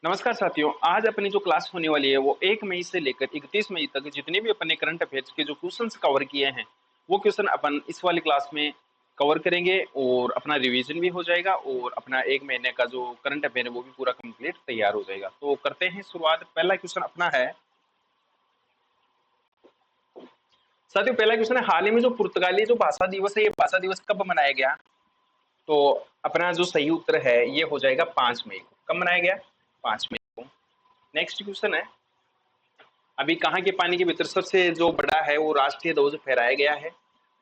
नमस्कार साथियों, आज अपनी जो क्लास होने वाली है वो 1 मई से लेकर 31 मई तक जितने भी अपने करंट अफेयर्स के जो क्वेश्चंस कवर किए हैं, वो क्वेश्चन अपन इस वाली क्लास में कवर करेंगे और अपना रिवीजन भी हो जाएगा और अपना 1 महीने का जो करंट अफेयर है वो भी पूरा कंप्लीट तैयार हो जाएगा। तो करते हैं शुरुआत। पहला क्वेश्चन अपना है साथियों, पहला क्वेश्चन है हाल ही में जो पुर्तगाली जो भाषा दिवस है, ये भाषा दिवस कब मनाया गया? तो अपना जो सही उत्तर है ये हो जाएगा 5 मई को। कब मनाया गया? 5 मई को। नेक्स्ट क्वेश्चन है अभी कहाँ के पानी के भीतर सबसे जो बड़ा है वो राष्ट्रीय ध्वज फहराया गया है?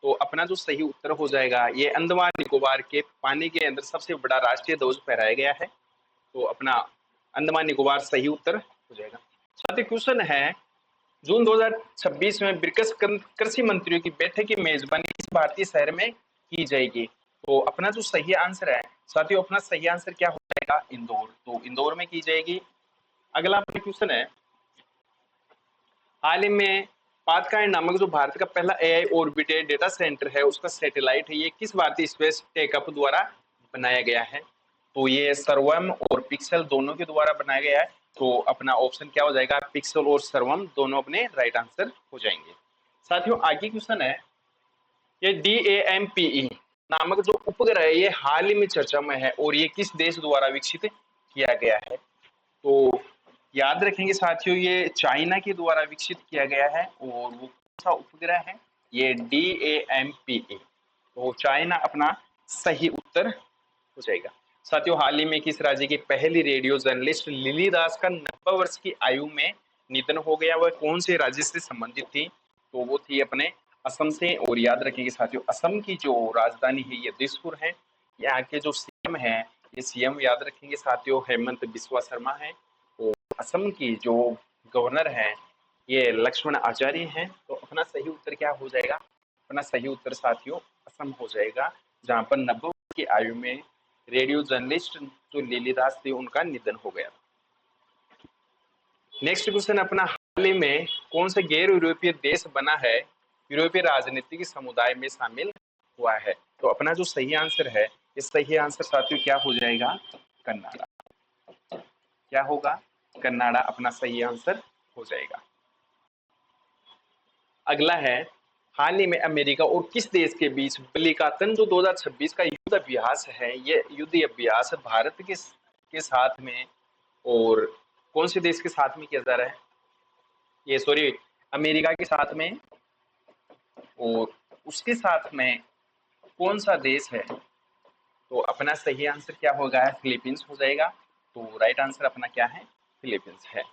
तो अपना जो सही उत्तर हो जाएगा ये अंडमान निकोबार के पानी के अंदर सबसे बड़ा राष्ट्रीय ध्वज फहराया गया है। तो अपना अंडमान निकोबार सही उत्तर हो जाएगा। साथ ही क्वेश्चन है जून 2026 में ब्रिक्स कृषि मंत्रियों की बैठक की मेजबानी किस भारतीय शहर में की जाएगी? तो अपना जो सही आंसर है साथियों, अपना सही आंसर क्या हो जाएगा? इंदौर। तो इंदौर में की जाएगी। अगला अपना क्वेश्चन है हाल ही में पाथकाई नामक जो भारत का पहला एआई ऑर्बिटेड डेटा सेंटर है उसका सैटेलाइट है, ये किस भारतीय स्पेस टेकअप द्वारा बनाया गया है? तो ये सर्वम और पिक्सल दोनों के द्वारा बनाया गया है। तो अपना ऑप्शन क्या हो जाएगा? पिक्सल और सर्वम दोनों अपने राइट आंसर हो जाएंगे। साथियों आगे क्वेश्चन है ये DAMPE नामक जो उपग्रह है ये हाल ही में चर्चा में है और ये किस देश द्वारा विकसित किया गया है? तो याद रखेंगे साथियों, ये चाइना के द्वारा विकसित किया गया है और वो कौन सा उपग्रह है? ये DAMPE। तो चाइना अपना सही उत्तर हो जाएगा। साथियों हाल ही में किस राज्य की पहली रेडियो जर्नलिस्ट लिली दास का 90 वर्ष की आयु में निधन हो गया? वह कौन से राज्य से संबंधित थी? तो वो थी अपने असम से। और याद रखिए साथियों, असम की जो राजधानी है ये दिसपुर है। यहाँ के जो सीएम है ये सीएम याद रखेंगे साथियों हेमंत बिस्वा शर्मा है। और असम की जो गवर्नर है ये लक्ष्मण आचार्य हैं। तो अपना सही उत्तर क्या हो जाएगा? अपना सही उत्तर साथियों असम हो जाएगा, जहां पर 90 वर्ष की आयु में रेडियो जर्नलिस्ट जो लिलीदास थे उनका निधन हो गया। नेक्स्ट क्वेश्चन अपना हाल ही में कौन सा गैर यूरोपीय देश बना है यूरोपीय राजनीतिक समुदाय में शामिल हुआ है? तो अपना जो सही आंसर है इस सही आंसर साथियों क्या हो जाएगा? कनाडा। क्या होगा? कनाडा अपना सही आंसर हो जाएगा। अगला है हाल ही में अमेरिका और किस देश के बीच बलिकातन जो 2026 का युद्ध अभ्यास है, ये युद्ध अभ्यास भारत के साथ में और कौन से देश के साथ में किया जा रहा है? ये सॉरी, अमेरिका के साथ में और उसके साथ में कौन सा देश है? तो अपना सही आंसर क्या होगा? फिलीपींस हो जाएगा। तो राइट आंसर अपना क्या है? फिलीपींस है।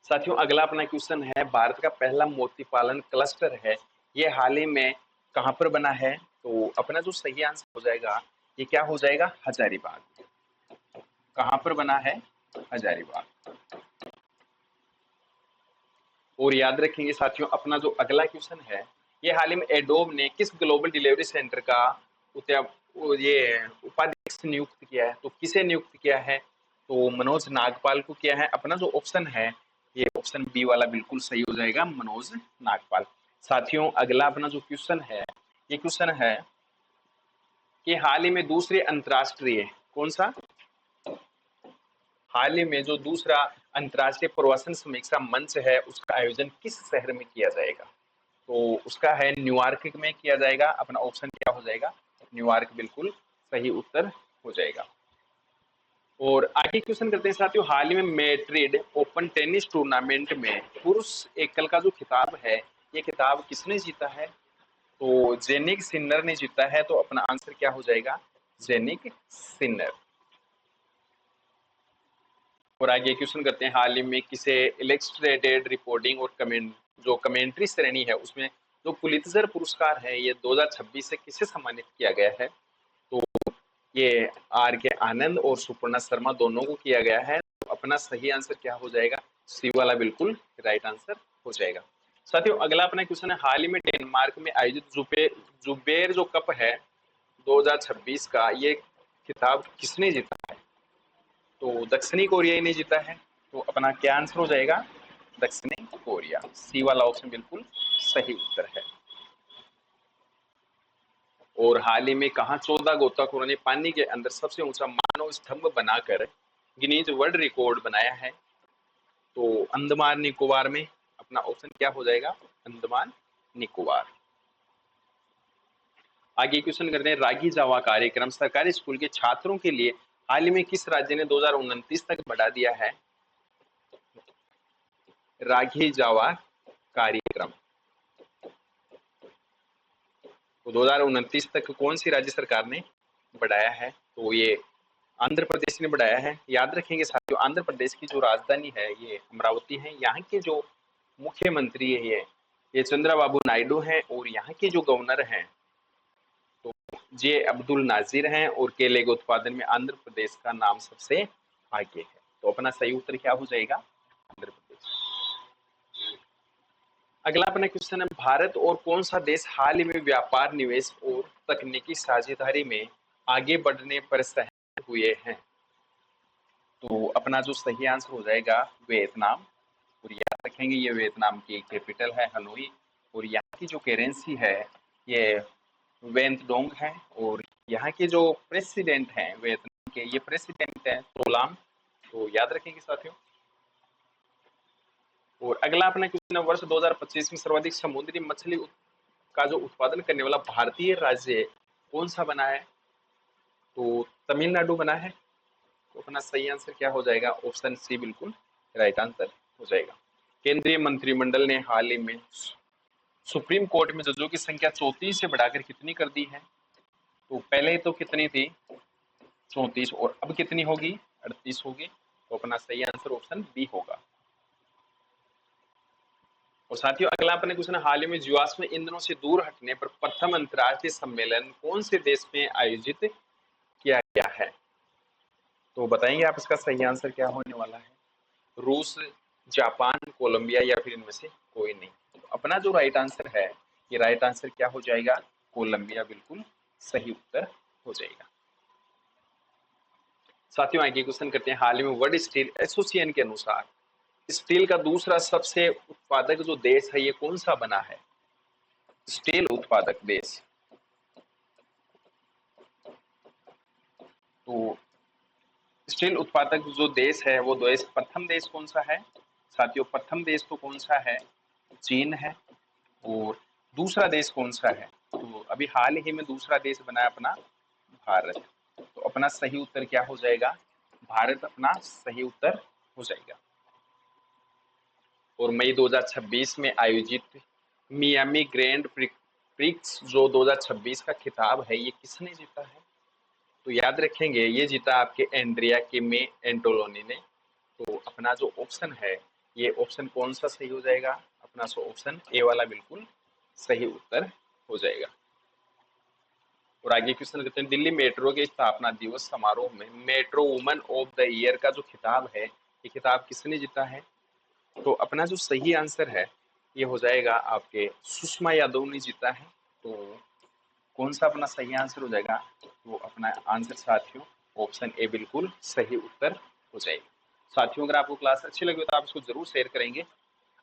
साथियों अगला अपना क्वेश्चन है भारत का पहला मोती पालन क्लस्टर है ये हाल ही में कहां पर बना है? तो अपना जो सही आंसर हो जाएगा ये क्या हो जाएगा? हजारीबाग। कहां पर बना है? हजारीबाग। और याद रखेंगे साथियों अपना जो अगला क्वेश्चन है ये हाल ही में एडोब ने किस ग्लोबल डिलीवरी सेंटर का ये उपाध्यक्ष नियुक्त किया है? तो किसे नियुक्त किया है? तो मनोज नागपाल को किया है। अपना जो ऑप्शन है ये ऑप्शन बी वाला बिल्कुल सही हो जाएगा, मनोज नागपाल। साथियों अगला अपना जो क्वेश्चन है ये क्वेश्चन है कि हाल ही में दूसरे अंतरराष्ट्रीय कौन सा हाल ही में जो दूसरा अंतरराष्ट्रीय प्रवासन समीक्षा मंच है उसका आयोजन किस शहर में किया जाएगा? तो उसका है न्यूयॉर्क में किया जाएगा। अपना ऑप्शन क्या हो जाएगा? न्यूयॉर्क बिल्कुल सही उत्तर हो जाएगा। और आगे क्वेश्चन करते हैं साथियों हाल ही में मैड्रिड ओपन टेनिस टूर्नामेंट में पुरुष एकल का जो खिताब है ये खिताब किसने जीता है? तो जेनिक सिन्नर ने जीता है। तो अपना आंसर क्या हो जाएगा? जेनिक सिन्नर। और आगे क्वेश्चन करते हैं हाल ही में किसे इलस्ट्रेटेड रिपोर्टिंग और कमेंट्री श्रेणी है उसमें जो पुलित्जर पुरस्कार है ये 2026 से किसे सम्मानित किया गया है? तो ये आर के आनंद और सुपर्णा शर्मा दोनों को किया गया है। तो अपना सही आंसर क्या हो जाएगा? सी वाला बिल्कुल राइट आंसर हो जाएगा। साथियों अगला अपना क्वेश्चन है हाल ही में डेनमार्क में आयोजित जुबेर जो कप है 2026 का ये खिताब किसने जीता है? तो दक्षिणी कोरिया ने जीता है। तो अपना क्या आंसर हो जाएगा? दक्षिणी कोरिया। सी वाला ऑप्शन बिल्कुल सही उत्तर है। और हाल ही में कहा 14 गोताखोरों ने पानी के अंदर सबसे ऊंचा मानव स्तंभ बनाकर गिनीज वर्ल्ड रिकॉर्ड बनाया है? तो अंडमान निकोबार में अपना ऑप्शन क्या हो जाएगा? अंडमान निकोबार। आगे क्वेश्चन करते हैं, रागी जावा कार्यक्रम सरकारी स्कूल के छात्रों के लिए हाल ही में किस राज्य ने 2029 तक बढ़ा दिया है? रागी जावा कार्यक्रम तो 2029 तक कौन सी राज्य सरकार ने बढ़ाया है? तो ये आंध्र प्रदेश ने बढ़ाया है। याद रखेंगे साथियों, आंध्र प्रदेश की जो राजधानी है ये अमरावती है। यहाँ के जो मुख्यमंत्री है ये चंद्रबाबू नायडू हैं, और यहाँ के जो गवर्नर हैं तो जे अब्दुल नाजिर हैं, और केले के उत्पादन में आंध्र प्रदेश का नाम सबसे आगे है। तो अपना सही उत्तर क्या हो जाएगा? आंध्र प्रदेश। अगला अपना क्वेश्चन है, भारत और कौन सा देश हाल ही में व्यापार, निवेश और तकनीकी साझेदारी में आगे बढ़ने पर सहमत हुए हैं? तो अपना जो सही आंसर हो जाएगा वियतनाम। और याद रखेंगे ये वियतनाम की कैपिटल है हनोई, और यहाँ की जो करेंसी है ये वेंत डोंग है, और यहाँ के जो प्रेसिडेंट हैं वियतनाम के, ये प्रेसिडेंट है टोलाम। तो याद रखेंगे साथियों। और अगला अपना क्वेश्चन है, वर्ष 2025 में सर्वाधिक समुद्री मछली का जो उत्पादन करने वाला भारतीय राज्य कौन सा बना है? तो तमिलनाडु बना है। तो अपना सही आंसर क्या हो जाएगा? ऑप्शन सी बिल्कुल राइट आंसर हो जाएगा। केंद्रीय मंत्रिमंडल ने हाल ही में सुप्रीम कोर्ट में जजों की संख्या 34 से बढ़ाकर कितनी कर दी है? तो पहले तो कितनी थी? 34, और अब कितनी होगी? 38 होगी। तो अपना सही आंसर ऑप्शन बी होगा। और साथियों अगला अपने क्वेश्चन, हाल ही में जीवाश्म ईंधनों से दूर हटने पर प्रथम अंतर्राष्ट्रीय सम्मेलन कौन से देश में आयोजित किया गया है? तो बताएंगे आप इसका सही आंसर क्या होने वाला है? रूस, जापान, कोलंबिया, या फिर इनमें से कोई नहीं? तो अपना जो राइट आंसर है, ये राइट आंसर क्या हो जाएगा? कोलंबिया बिल्कुल सही उत्तर हो जाएगा। साथियों आगे क्वेश्चन करते हैं, हाल ही में वर्ल्ड स्टील एसोसिएशन के अनुसार स्टील का दूसरा सबसे उत्पादक जो देश है ये कौन सा बना है? स्टील उत्पादक देश। तो स्टील उत्पादक जो देश है वो देश, प्रथम देश कौन सा है साथियों? प्रथम देश तो कौन सा है? चीन है। और दूसरा देश कौन सा है? तो अभी हाल ही में दूसरा देश बना है अपना भारत। तो अपना सही उत्तर क्या हो जाएगा? भारत अपना सही उत्तर हो जाएगा। और मई 2026 में आयोजित मियामी ग्रैंड प्रिक्स जो 2026 का खिताब है ये किसने जीता है? तो याद रखेंगे ये जीता आपके एंड्रिया किमी एंटोलोनी ने। तो अपना जो ऑप्शन है ये ऑप्शन कौन सा सही हो जाएगा? अपना सो ऑप्शन ए वाला बिल्कुल सही उत्तर हो जाएगा। और आगे क्वेश्चन करते हैं, दिल्ली मेट्रो के स्थापना दिवस समारोह में metro woman of the year का जो खिताब है ये खिताब किसने जीता है? तो अपना जो सही आंसर है ये हो जाएगा आपके सुषमा यादव ने जीता है। तो कौन सा अपना सही आंसर हो जाएगा? तो अपना आंसर साथियों ऑप्शन ए बिल्कुल सही उत्तर हो जाएगा। साथियों अगर आपको क्लास अच्छी लगी तो आप इसको जरूर शेयर करेंगे।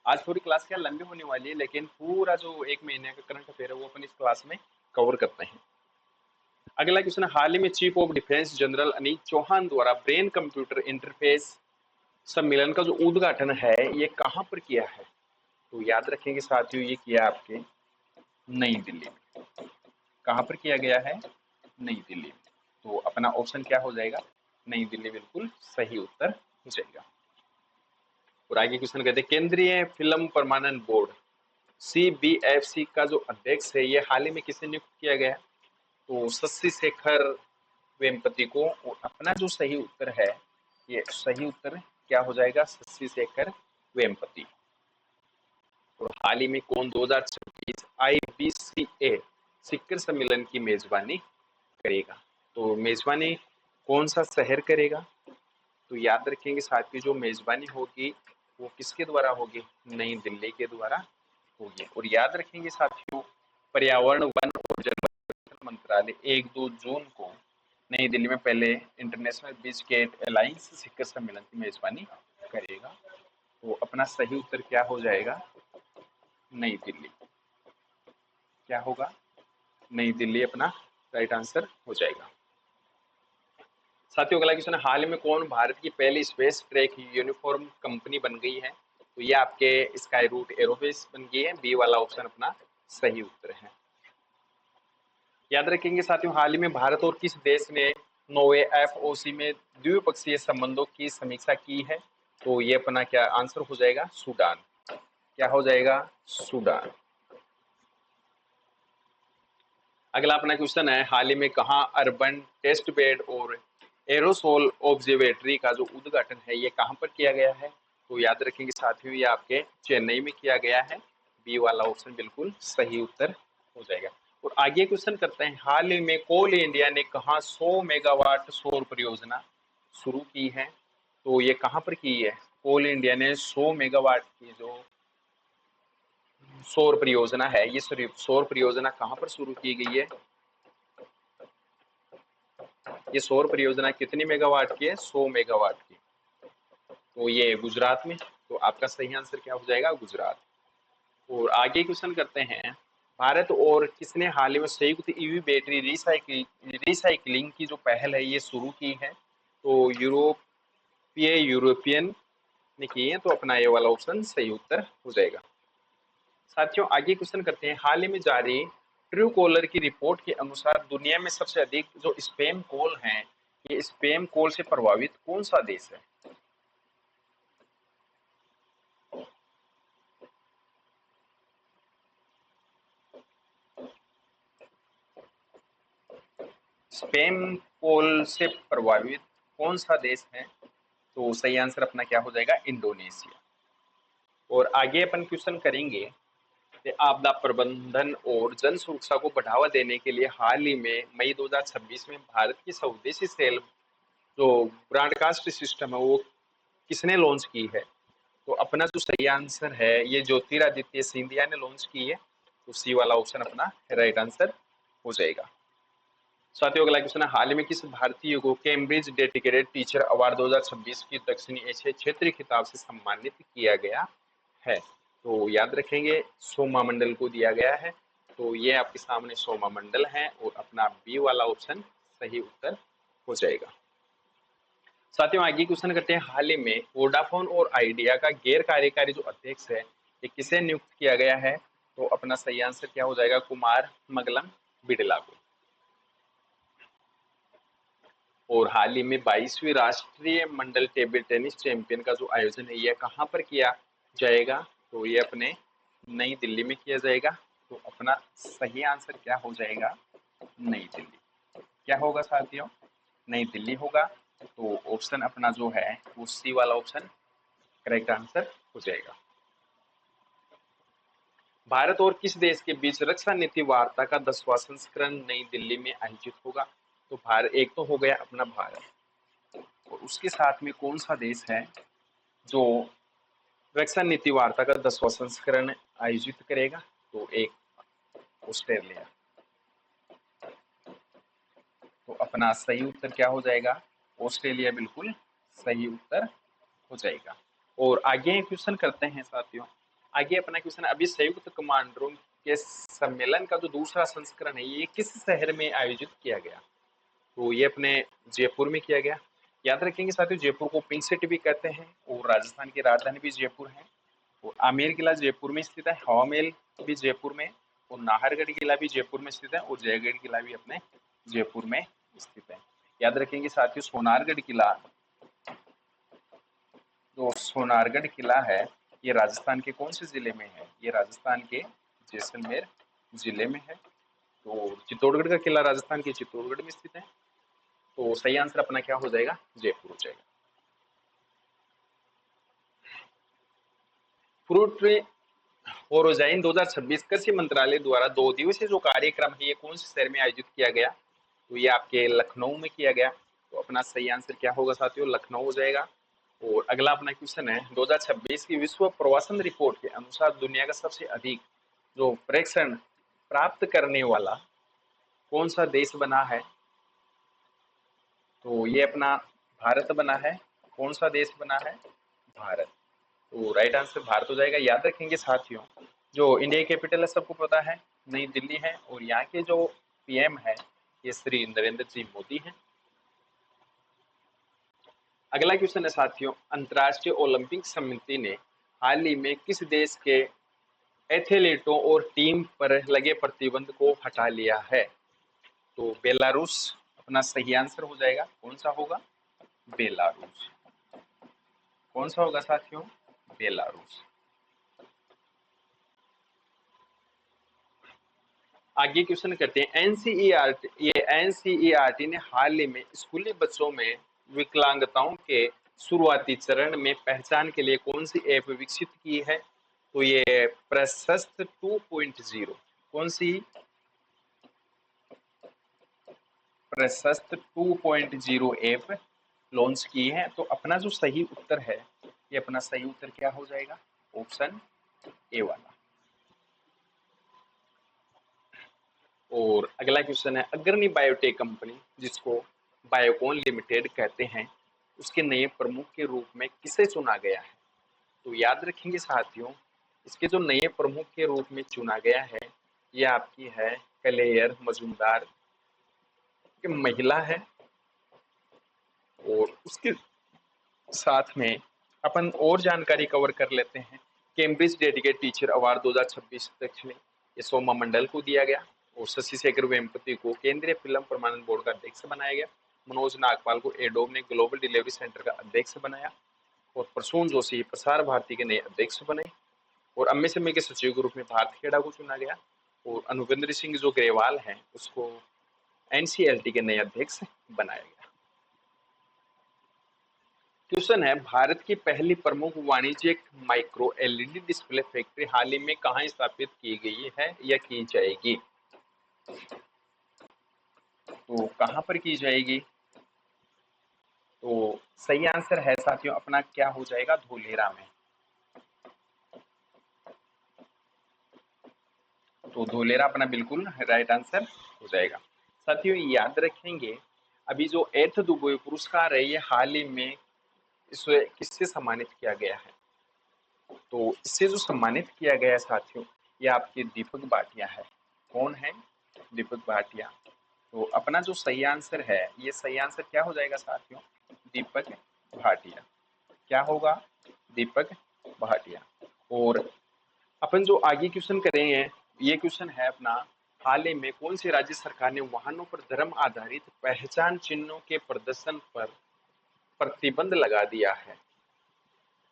आज थोड़ी क्लास क्या लंबी होने वाली है, लेकिन पूरा जो एक महीने का करंट अफेयर है वो अपन इस क्लास में कवर करते हैं। अगला क्वेश्चन, हाल ही में chief of defence general Anil Chauhan द्वारा ब्रेन कंप्यूटर इंटरफेस सम्मेलन का जो उद्घाटन है ये कहाँ पर किया है? तो याद रखेंगे साथियों ये किया आपके नई दिल्ली में। कहाँ पर किया गया है? नई दिल्ली में। तो अपना ऑप्शन क्या हो जाएगा? नई दिल्ली बिल्कुल सही उत्तर हो जाएगा। और आगे क्वेश्चन कहते हैं, केंद्रीय फिल्म प्रमाणन बोर्ड CBFC का जो अध्यक्ष है ये हाल ही में किसे नियुक्त किया गया? तो शशि शेखर वेम्पति को। और अपना जो सही उत्तर है ये सही उत्तर क्या हो जाएगा? शशि शेखर वेम्पति। और हाल ही में कौन 2026 IBCA शिखर सम्मेलन की मेजबानी करेगा? तो मेजबानी कौन सा शहर करेगा? तो याद रखेंगे साथियों जो मेजबानी होगी वो किसके द्वारा होगी? नई दिल्ली के द्वारा होगी। और याद रखेंगे साथियों पर्यावरण, वन और जलवायु मंत्रालय 1-2 जून को नई दिल्ली में पहले इंटरनेशनल बीच गेट अलायंस शिखर सम्मेलन की मेजबानी करेगा। तो अपना सही उत्तर क्या हो जाएगा? नई दिल्ली। क्या होगा? नई दिल्ली अपना राइट आंसर हो जाएगा। साथियों अगला क्वेश्चन है, हाल में कौन भारत की पहली स्पेस ट्रैक यूनिफॉर्म कंपनी बन गई है? तो ये आपके स्काई रूट एरोस्पेस बन गई है। बी वाला ऑप्शन अपना सही उत्तर है। याद रखेंगे साथियों, हाल ही में भारत और किस देश ने नोवे एफओसी में द्विपक्षीय संबंधों की समीक्षा की है? तो ये अपना क्या आंसर हो जाएगा? सूडान। क्या हो जाएगा? सूडान। अगला अपना क्वेश्चन है, हाल ही में कहाँ अर्बन टेस्ट बेड और एरोसोल ऑब्जर्वेटरी का जो उद्घाटन है ये कहाँ पर किया गया है? तो याद रखेंगे साथियों, ये आपके चेन्नई में किया गया है। बी वाला ऑप्शन बिल्कुल सही उत्तर हो जाएगा। और आगे क्वेश्चन करते हैं, हाल ही में कोल इंडिया ने कहाँ 100 मेगावाट सौर परियोजना शुरू की है? तो ये कहाँ पर की है? कोल इंडिया ने 100 मेगावाट की जो सौर परियोजना है, ये सौर परियोजना कहाँ पर शुरू की गई है? ये सौर परियोजना कितनी मेगावाट की है? 100 मेगावाट की। तो ये गुजरात में। तो आपका सही आंसर क्या हो जाएगा? गुजरात। और आगे क्वेश्चन करते हैं, भारत और किसने हाल ही में संयुक्त ईवी बैटरी रिसाइकलिंग की जो पहल है ये शुरू की है? तो यूरोपियन ने की है। तो अपना ये वाला ऑप्शन सही उत्तर हो जाएगा। साथियों आगे क्वेश्चन करते हैं, हाल ही में जारी ट्रू कॉलर की रिपोर्ट के अनुसार दुनिया में सबसे अधिक जो स्पैम कॉल हैं, ये स्पैम कॉल से प्रभावित कौन सा देश है? स्पैम कॉल से प्रभावित कौन सा देश है? तो सही आंसर अपना क्या हो जाएगा? इंडोनेशिया। और आगे अपन क्वेश्चन करेंगे कि आपदा प्रबंधन और जन सुरक्षा को बढ़ावा देने के लिए हाल ही में मई 2026 में भारत की स्वदेशी सेल जो ब्रॉडकास्ट सिस्टम है वो किसने लॉन्च की है? तो अपना जो सही आंसर है ये ज्योतिरादित्य सिंधिया ने लॉन्च की है। तो सी वाला ऑप्शन अपना राइट आंसर हो जाएगा। साथियों अगला क्वेश्चन है, हाल ही में किस भारतीय को कैम्ब्रिज डेडिकेटेड टीचर अवार्ड 2026 की दक्षिणी एशिया क्षेत्रीय खिताब से सम्मानित किया गया है? तो याद रखेंगे सोमा मंडल को दिया गया है। तो ये आपके सामने सोमा मंडल है और अपना बी वाला ऑप्शन सही उत्तर हो जाएगा। साथियों आगे क्वेश्चन करते हैं, हाल ही में वोडाफोन और आइडिया का गैर कार्यकारी जो अध्यक्ष है ये किसे नियुक्त किया गया है? तो अपना सही आंसर क्या हो जाएगा? कुमार मंगलम बिड़ला को। और हाल ही में 22वीं राष्ट्रीय मंडल टेबल टेनिस चैंपियन का जो आयोजन है यह कहाँ पर किया जाएगा? तो ये अपने नई दिल्ली में किया जाएगा। तो अपना सही आंसर क्या हो जाएगा? नई दिल्ली। क्या होगा साथियों? नई दिल्ली होगा। तो ऑप्शन अपना जो है वो सी वाला ऑप्शन करेक्ट आंसर हो जाएगा। भारत और किस देश के बीच रक्षा नीति वार्ता का 10वां संस्करण नई दिल्ली में आयोजित होगा? तो भारत एक तो हो गया अपना भारत, और उसके साथ में कौन सा देश है जो रक्षा नीति वार्ता का 10वां संस्करण आयोजित करेगा? तो एक ऑस्ट्रेलिया। तो अपना सही उत्तर क्या हो जाएगा? ऑस्ट्रेलिया बिल्कुल सही उत्तर हो जाएगा। और आगे क्वेश्चन करते हैं साथियों, आगे अपना क्वेश्चन, अभी संयुक्त कमांडरों के सम्मेलन का जो दूसरा संस्करण है ये किस शहर में आयोजित किया गया? तो ये अपने जयपुर में किया गया। याद रखेंगे साथियों, जयपुर को पिंक सिटी भी कहते हैं और राजस्थान की राजधानी भी जयपुर है। और आमेर किला जयपुर में स्थित है, हवा महल भी जयपुर में, और नाहरगढ़ किला भी जयपुर में स्थित है, और जयगढ़ किला भी अपने जयपुर में स्थित है। याद रखेंगे साथियों, सोनारगढ़ किला, जो सोनारगढ़ किला है ये राजस्थान के कौन से जिले में है? ये राजस्थान के जैसलमेर जिले में है। तो चित्तौड़गढ़ का किला राजस्थान के चित्तौड़गढ़ में स्थित है। तो सही आंसर अपना क्या हो जाएगा? जयपुर हो जाएगा। फ्रूट होरोजाइन 2026 कृषि मंत्रालय द्वारा 2 दिवसीय जो कार्यक्रम है ये कौन से शहर में आयोजित किया गया? तो ये आपके लखनऊ में किया गया। तो अपना सही आंसर क्या होगा साथियों? लखनऊ हो जाएगा। और अगला अपना क्वेश्चन है, 2026 की विश्व प्रवासन रिपोर्ट के अनुसार दुनिया का सबसे अधिक जो प्रेक्षण प्राप्त करने वाला कौन सा देश बना है? तो ये अपना भारत बना है। कौन सा देश बना है? भारत। तो राइट आंसर भारत हो जाएगा। याद रखेंगे साथियों, जो इंडिया की कैपिटल है सबको पता है, नई दिल्ली है, और यहाँ के जो पीएम है ये श्री नरेंद्र जी मोदी हैं। अगला क्वेश्चन है साथियों, अंतर्राष्ट्रीय ओलंपिक समिति ने हाल ही में किस देश के एथलीटों और टीम पर लगे प्रतिबंध को हटा लिया है? तो बेलारूस अपना सही आंसर हो जाएगा। कौन सा होगा? बेलारूस। कौन सा होगा साथियों? बेलारूस। आगे क्वेश्चन करते हैं, एनसीईआरटी ने हाल ही में स्कूली बच्चों में विकलांगताओं के शुरुआती चरण में पहचान के लिए कौन सी ऐप विकसित की है? तो ये प्रशस्त 2.0। कौन सी? प्रशस्त 2.0 ऐप लॉन्च की है। तो अपना जो सही उत्तर है, ये अपना सही उत्तर क्या हो जाएगा? ऑप्शन ए वाला। और अगला क्वेश्चन है, अग्रणी बायोटेक कंपनी जिसको बायोकॉन लिमिटेड कहते हैं, उसके नए प्रमुख के रूप में किसे चुना गया है? तो याद रखेंगे साथियों, इसके जो नए प्रमुख के रूप में चुना गया है, ये आपकी है कलेयर मजूमदार, कि महिला है। और उसके साथ में अपन और जानकारी कवर कर लेते हैं। कैम्ब्रिज डेडिकेट टीचर अवार्ड 2026 तक में ये सोमा मंडल को दिया गया। और शशि शेखर वेम्पति को केंद्रीय फिल्म प्रमाणन बोर्ड का अध्यक्ष बनाया गया। मनोज नागपाल को एडोब ने ग्लोबल डिलीवरी सेंटर का अध्यक्ष बनाया। और प्रसून जोशी प्रसार भारती के नए अध्यक्ष बने। और अम्मे सिम्मे के सचिव के रूप में भारत खेड़ा को चुना गया। और अनुपेंद्र सिंह जो ग्रेवाल हैं, उसको एनसीएलटी के नए अध्यक्ष बनाया गया। क्वेश्चन है, भारत की पहली प्रमुख वाणिज्यिक माइक्रो एलईडी डिस्प्ले फैक्ट्री हाल ही में कहाँ स्थापित की गई है या की जाएगी? तो कहाँ पर की जाएगी? तो सही आंसर है साथियों अपना क्या हो जाएगा? धोलेरा में। तो धोलेरा अपना बिल्कुल राइट आंसर हो जाएगा। साथियों याद रखेंगे, अभी जो एर्थ दुबई पुरस्कार है, ये हाल ही में इसे किससे सम्मानित किया गया है? तो इससे जो सम्मानित किया गया है साथियों, ये आपके दीपक भाटिया है। कौन है? दीपक भाटिया। तो अपना जो सही आंसर है, ये सही आंसर क्या हो जाएगा साथियों? दीपक भाटिया। क्या होगा? दीपक भाटिया। और अपन जो आगे क्वेश्चन करेंगे, ये क्वेश्चन है अपना, हाल ही में कौन सी राज्य सरकार ने वाहनों पर धर्म आधारित पहचान चिन्हों के प्रदर्शन पर प्रतिबंध लगा दिया है?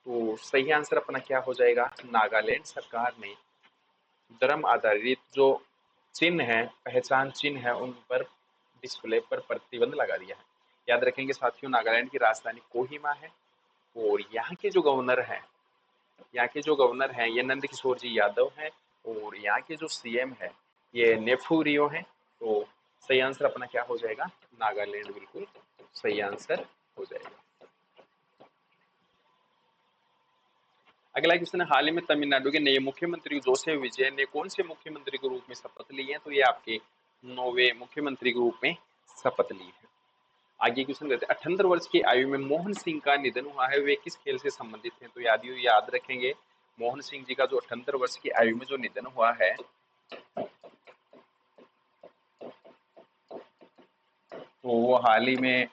तो सही आंसर अपना क्या हो जाएगा? नागालैंड सरकार ने धर्म आधारित जो चिन्ह है, पहचान चिन्ह है, उन पर डिस्प्ले पर प्रतिबंध लगा दिया है। याद रखेंगे साथियों, नागालैंड की राजधानी कोहिमा है। और यहाँ के जो गवर्नर हैं, ये नंद किशोर जी यादव हैं। और यहाँ के जो सीएम है, ये नेफू रियो है। तो सही आंसर अपना क्या हो जाएगा? नागालैंड बिल्कुल सही आंसर हो जाएगा। अगला क्वेश्चन है, हाल ही में तमिलनाडु के नए मुख्यमंत्री जोसेफ विजय ने कौन से मुख्यमंत्री के रूप में शपथ ली है? तो ये आपके 9वें मुख्यमंत्री के रूप में शपथ ली है। आगे क्वेश्चन करते हैं, 78 वर्ष की आयु में मोहन सिंह का निधन हुआ है, वे किस खेल से संबंधित हैं? तो याद रखेंगे, मोहन सिंह जी का जो 78 वर्ष की आयु में जो निधन हुआ है, तो वो हाल ही में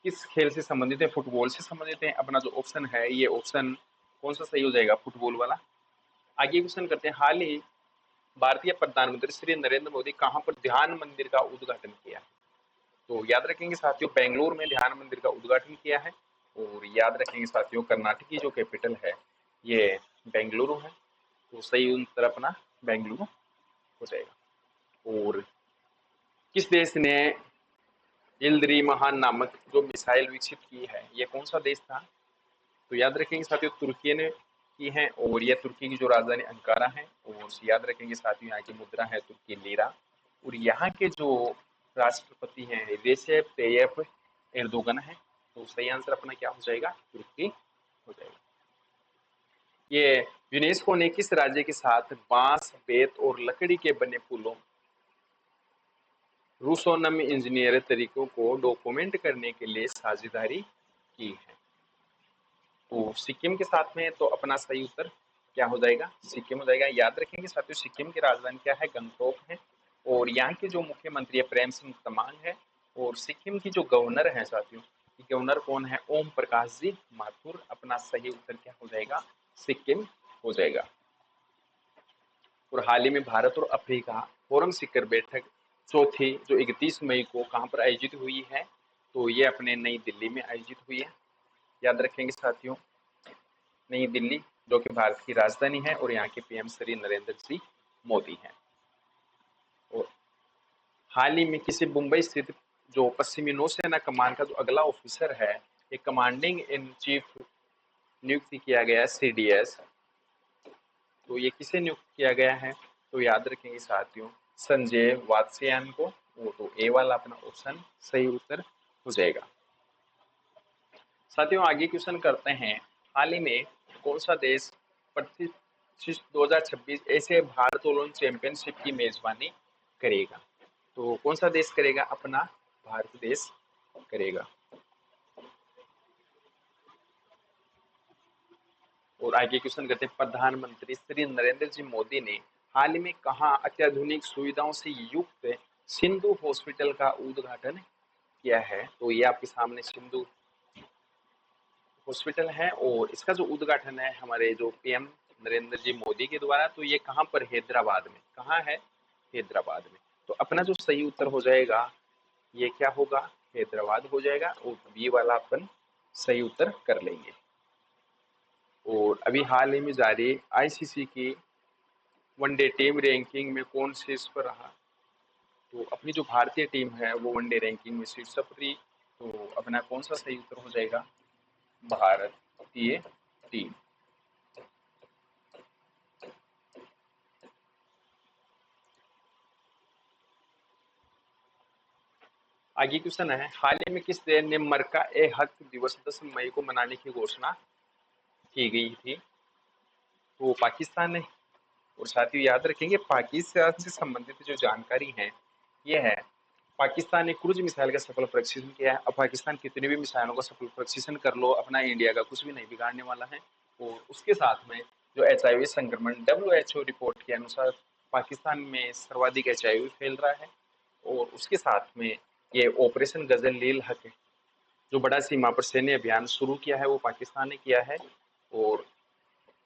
किस खेल से संबंधित है? फुटबॉल से संबंधित है। अपना जो ऑप्शन है, ये ऑप्शन कौन सा सही हो जाएगा? फुटबॉल वाला। आगे क्वेश्चन करते हैं, हाल ही भारतीय प्रधानमंत्री श्री नरेंद्र मोदी कहां पर ध्यान मंदिर का उद्घाटन किया? तो याद रखेंगे साथियों, बेंगलुरु में ध्यान मंदिर का उद्घाटन किया है। और याद रखेंगे साथियों, कर्नाटक की जो कैपिटल है, ये बेंगलुरु है। तो सही उत्तर अपना बेंगलुरु हो जाएगा। और किस देश ने इल्दरी महान नामक जो मिसाइल विकसित की है, ये कौन सा देश था? तो याद रखेंगे साथियों, तुर्की ने की है। और यह तुर्की की जो राजधानी अंकारा है। और याद रखेंगे साथियों, यहाँ की मुद्रा है तुर्की लीरा। और यहाँ के जो राष्ट्रपति हैं, रेसेप तैयप एर्दोगन है। तो सही आंसर अपना क्या हो जाएगा? तुर्की हो जाएगा। ये यूनेस्को ने किस राज्य के साथ बांस, बेत और लकड़ी के बने पुलों, रूसोनम इंजीनियर तरीकों को डॉक्यूमेंट करने के लिए साझेदारी की है? तो सिक्किम के साथ में। तो अपना सही उत्तर क्या हो जाएगा? सिक्किम हो जाएगा। याद रखेंगे साथियों, सिक्किम की राजधानी क्या है? गंगटोक है। और यहाँ के जो मुख्यमंत्री है, प्रेम सिंह तमांग है। और सिक्किम की जो गवर्नर है साथियों, गवर्नर कौन है? ओम प्रकाश जी माथुर। अपना सही उत्तर क्या हो जाएगा? सिक्किम हो जाएगा। और हाल ही में भारत और अफ्रीका फोरम शिखर बैठक चौथी जो 31 मई को कहां पर आयोजित हुई है? तो ये अपने नई दिल्ली में आयोजित हुई है। याद रखेंगे साथियों, नई दिल्ली जो कि भारत की राजधानी है और यहाँ के पीएम श्री नरेंद्र जी मोदी हैं। और हाल ही में किसी मुंबई स्थित जो पश्चिमी नौसेना कमान का जो अगला ऑफिसर है, ये कमांडिंग इन चीफ नियुक्त किया गया है, सीडीएस। तो ये किसे नियुक्त किया गया है? तो याद रखेंगे साथियों, संजय वात्स्यायन को। वो तो ए वाला अपना ऑप्शन सही उत्तर हो जाएगा। साथियों आगे क्वेश्चन करते हैं, हाल ही में कौन सा देश प्रतिष्ठित 2026 ऐसे भारत्तोलन चैंपियनशिप की मेजबानी करेगा? तो कौन सा देश करेगा? अपना भारत देश करेगा। और आगे क्वेश्चन करते हैं, प्रधानमंत्री श्री नरेंद्र जी मोदी ने हाल ही में कहाँ अत्याधुनिक सुविधाओं से युक्त सिंधु हॉस्पिटल का उद्घाटन किया है? तो ये आपके सामने सिंधु हॉस्पिटल है और इसका जो उद्घाटन है हमारे जो पीएम नरेंद्र जी मोदी के द्वारा। तो ये कहाँ पर? हैदराबाद में। कहाँ है? हैदराबाद में। तो अपना जो सही उत्तर हो जाएगा ये क्या होगा? हैदराबाद हो जाएगा। और बी वाला अपन सही उत्तर कर लेंगे। और अभी हाल ही में जारी आईसीसी की वनडे टीम रैंकिंग में कौन शीर्ष पर रहा? तो अपनी जो भारतीय टीम है वो वनडे रैंकिंग में शीर्ष पर रही। तो अपना कौन सा सही उत्तर हो जाएगा? भारतीय टीम। आगे क्वेश्चन है, हाल ही में किस देश ने मरका ए हक दिवस 10 मई को मनाने की घोषणा की गई थी? तो पाकिस्तान ने। और साथियों याद रखेंगे, पाकिस्तान से संबंधित जो जानकारी है ये है, पाकिस्तान ने क्रूज मिसाइल का सफल परीक्षण किया है। अब पाकिस्तान कितने भी मिसाइलों का सफल परीक्षण कर लो, अपना इंडिया का कुछ भी नहीं बिगाड़ने वाला है। और उसके साथ में जो HIV संक्रमण WHO रिपोर्ट के अनुसार पाकिस्तान में सर्वाधिक HIV फैल रहा है। और उसके साथ में ये ऑपरेशन गजल लील हक जो बड़ा सीमा पर सैन्य अभियान शुरू किया है वो पाकिस्तान ने किया है। और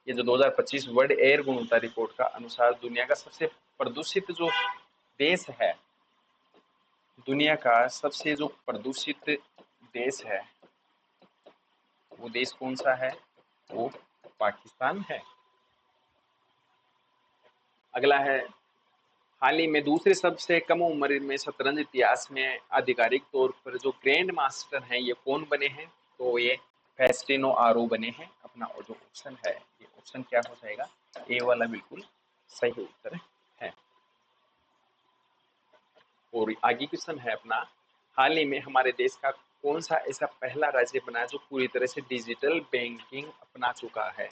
ये जो 2025 वर्ल्ड एयर गुणवत्ता रिपोर्ट का अनुसार दुनिया का सबसे प्रदूषित जो देश है, दुनिया का सबसे जो प्रदूषित देश है वो देश कौन सा है? वो पाकिस्तान है। अगला है, हाल ही में दूसरे सबसे कम उम्र में शतरंज इतिहास में आधिकारिक तौर पर जो ग्रैंड मास्टर हैं ये कौन बने हैं? तो ये फेस्टिनो आरो बने हैं। अपना जो ऑप्शन है ये ऑप्शन क्या हो जाएगा? ए वाला बिल्कुल सही उत्तर है। और आगे क्वेश्चन है अपना, हाल ही में हमारे देश का कौन सा ऐसा पहला राज्य बना है जो पूरी तरह से डिजिटल बैंकिंग अपना चुका है?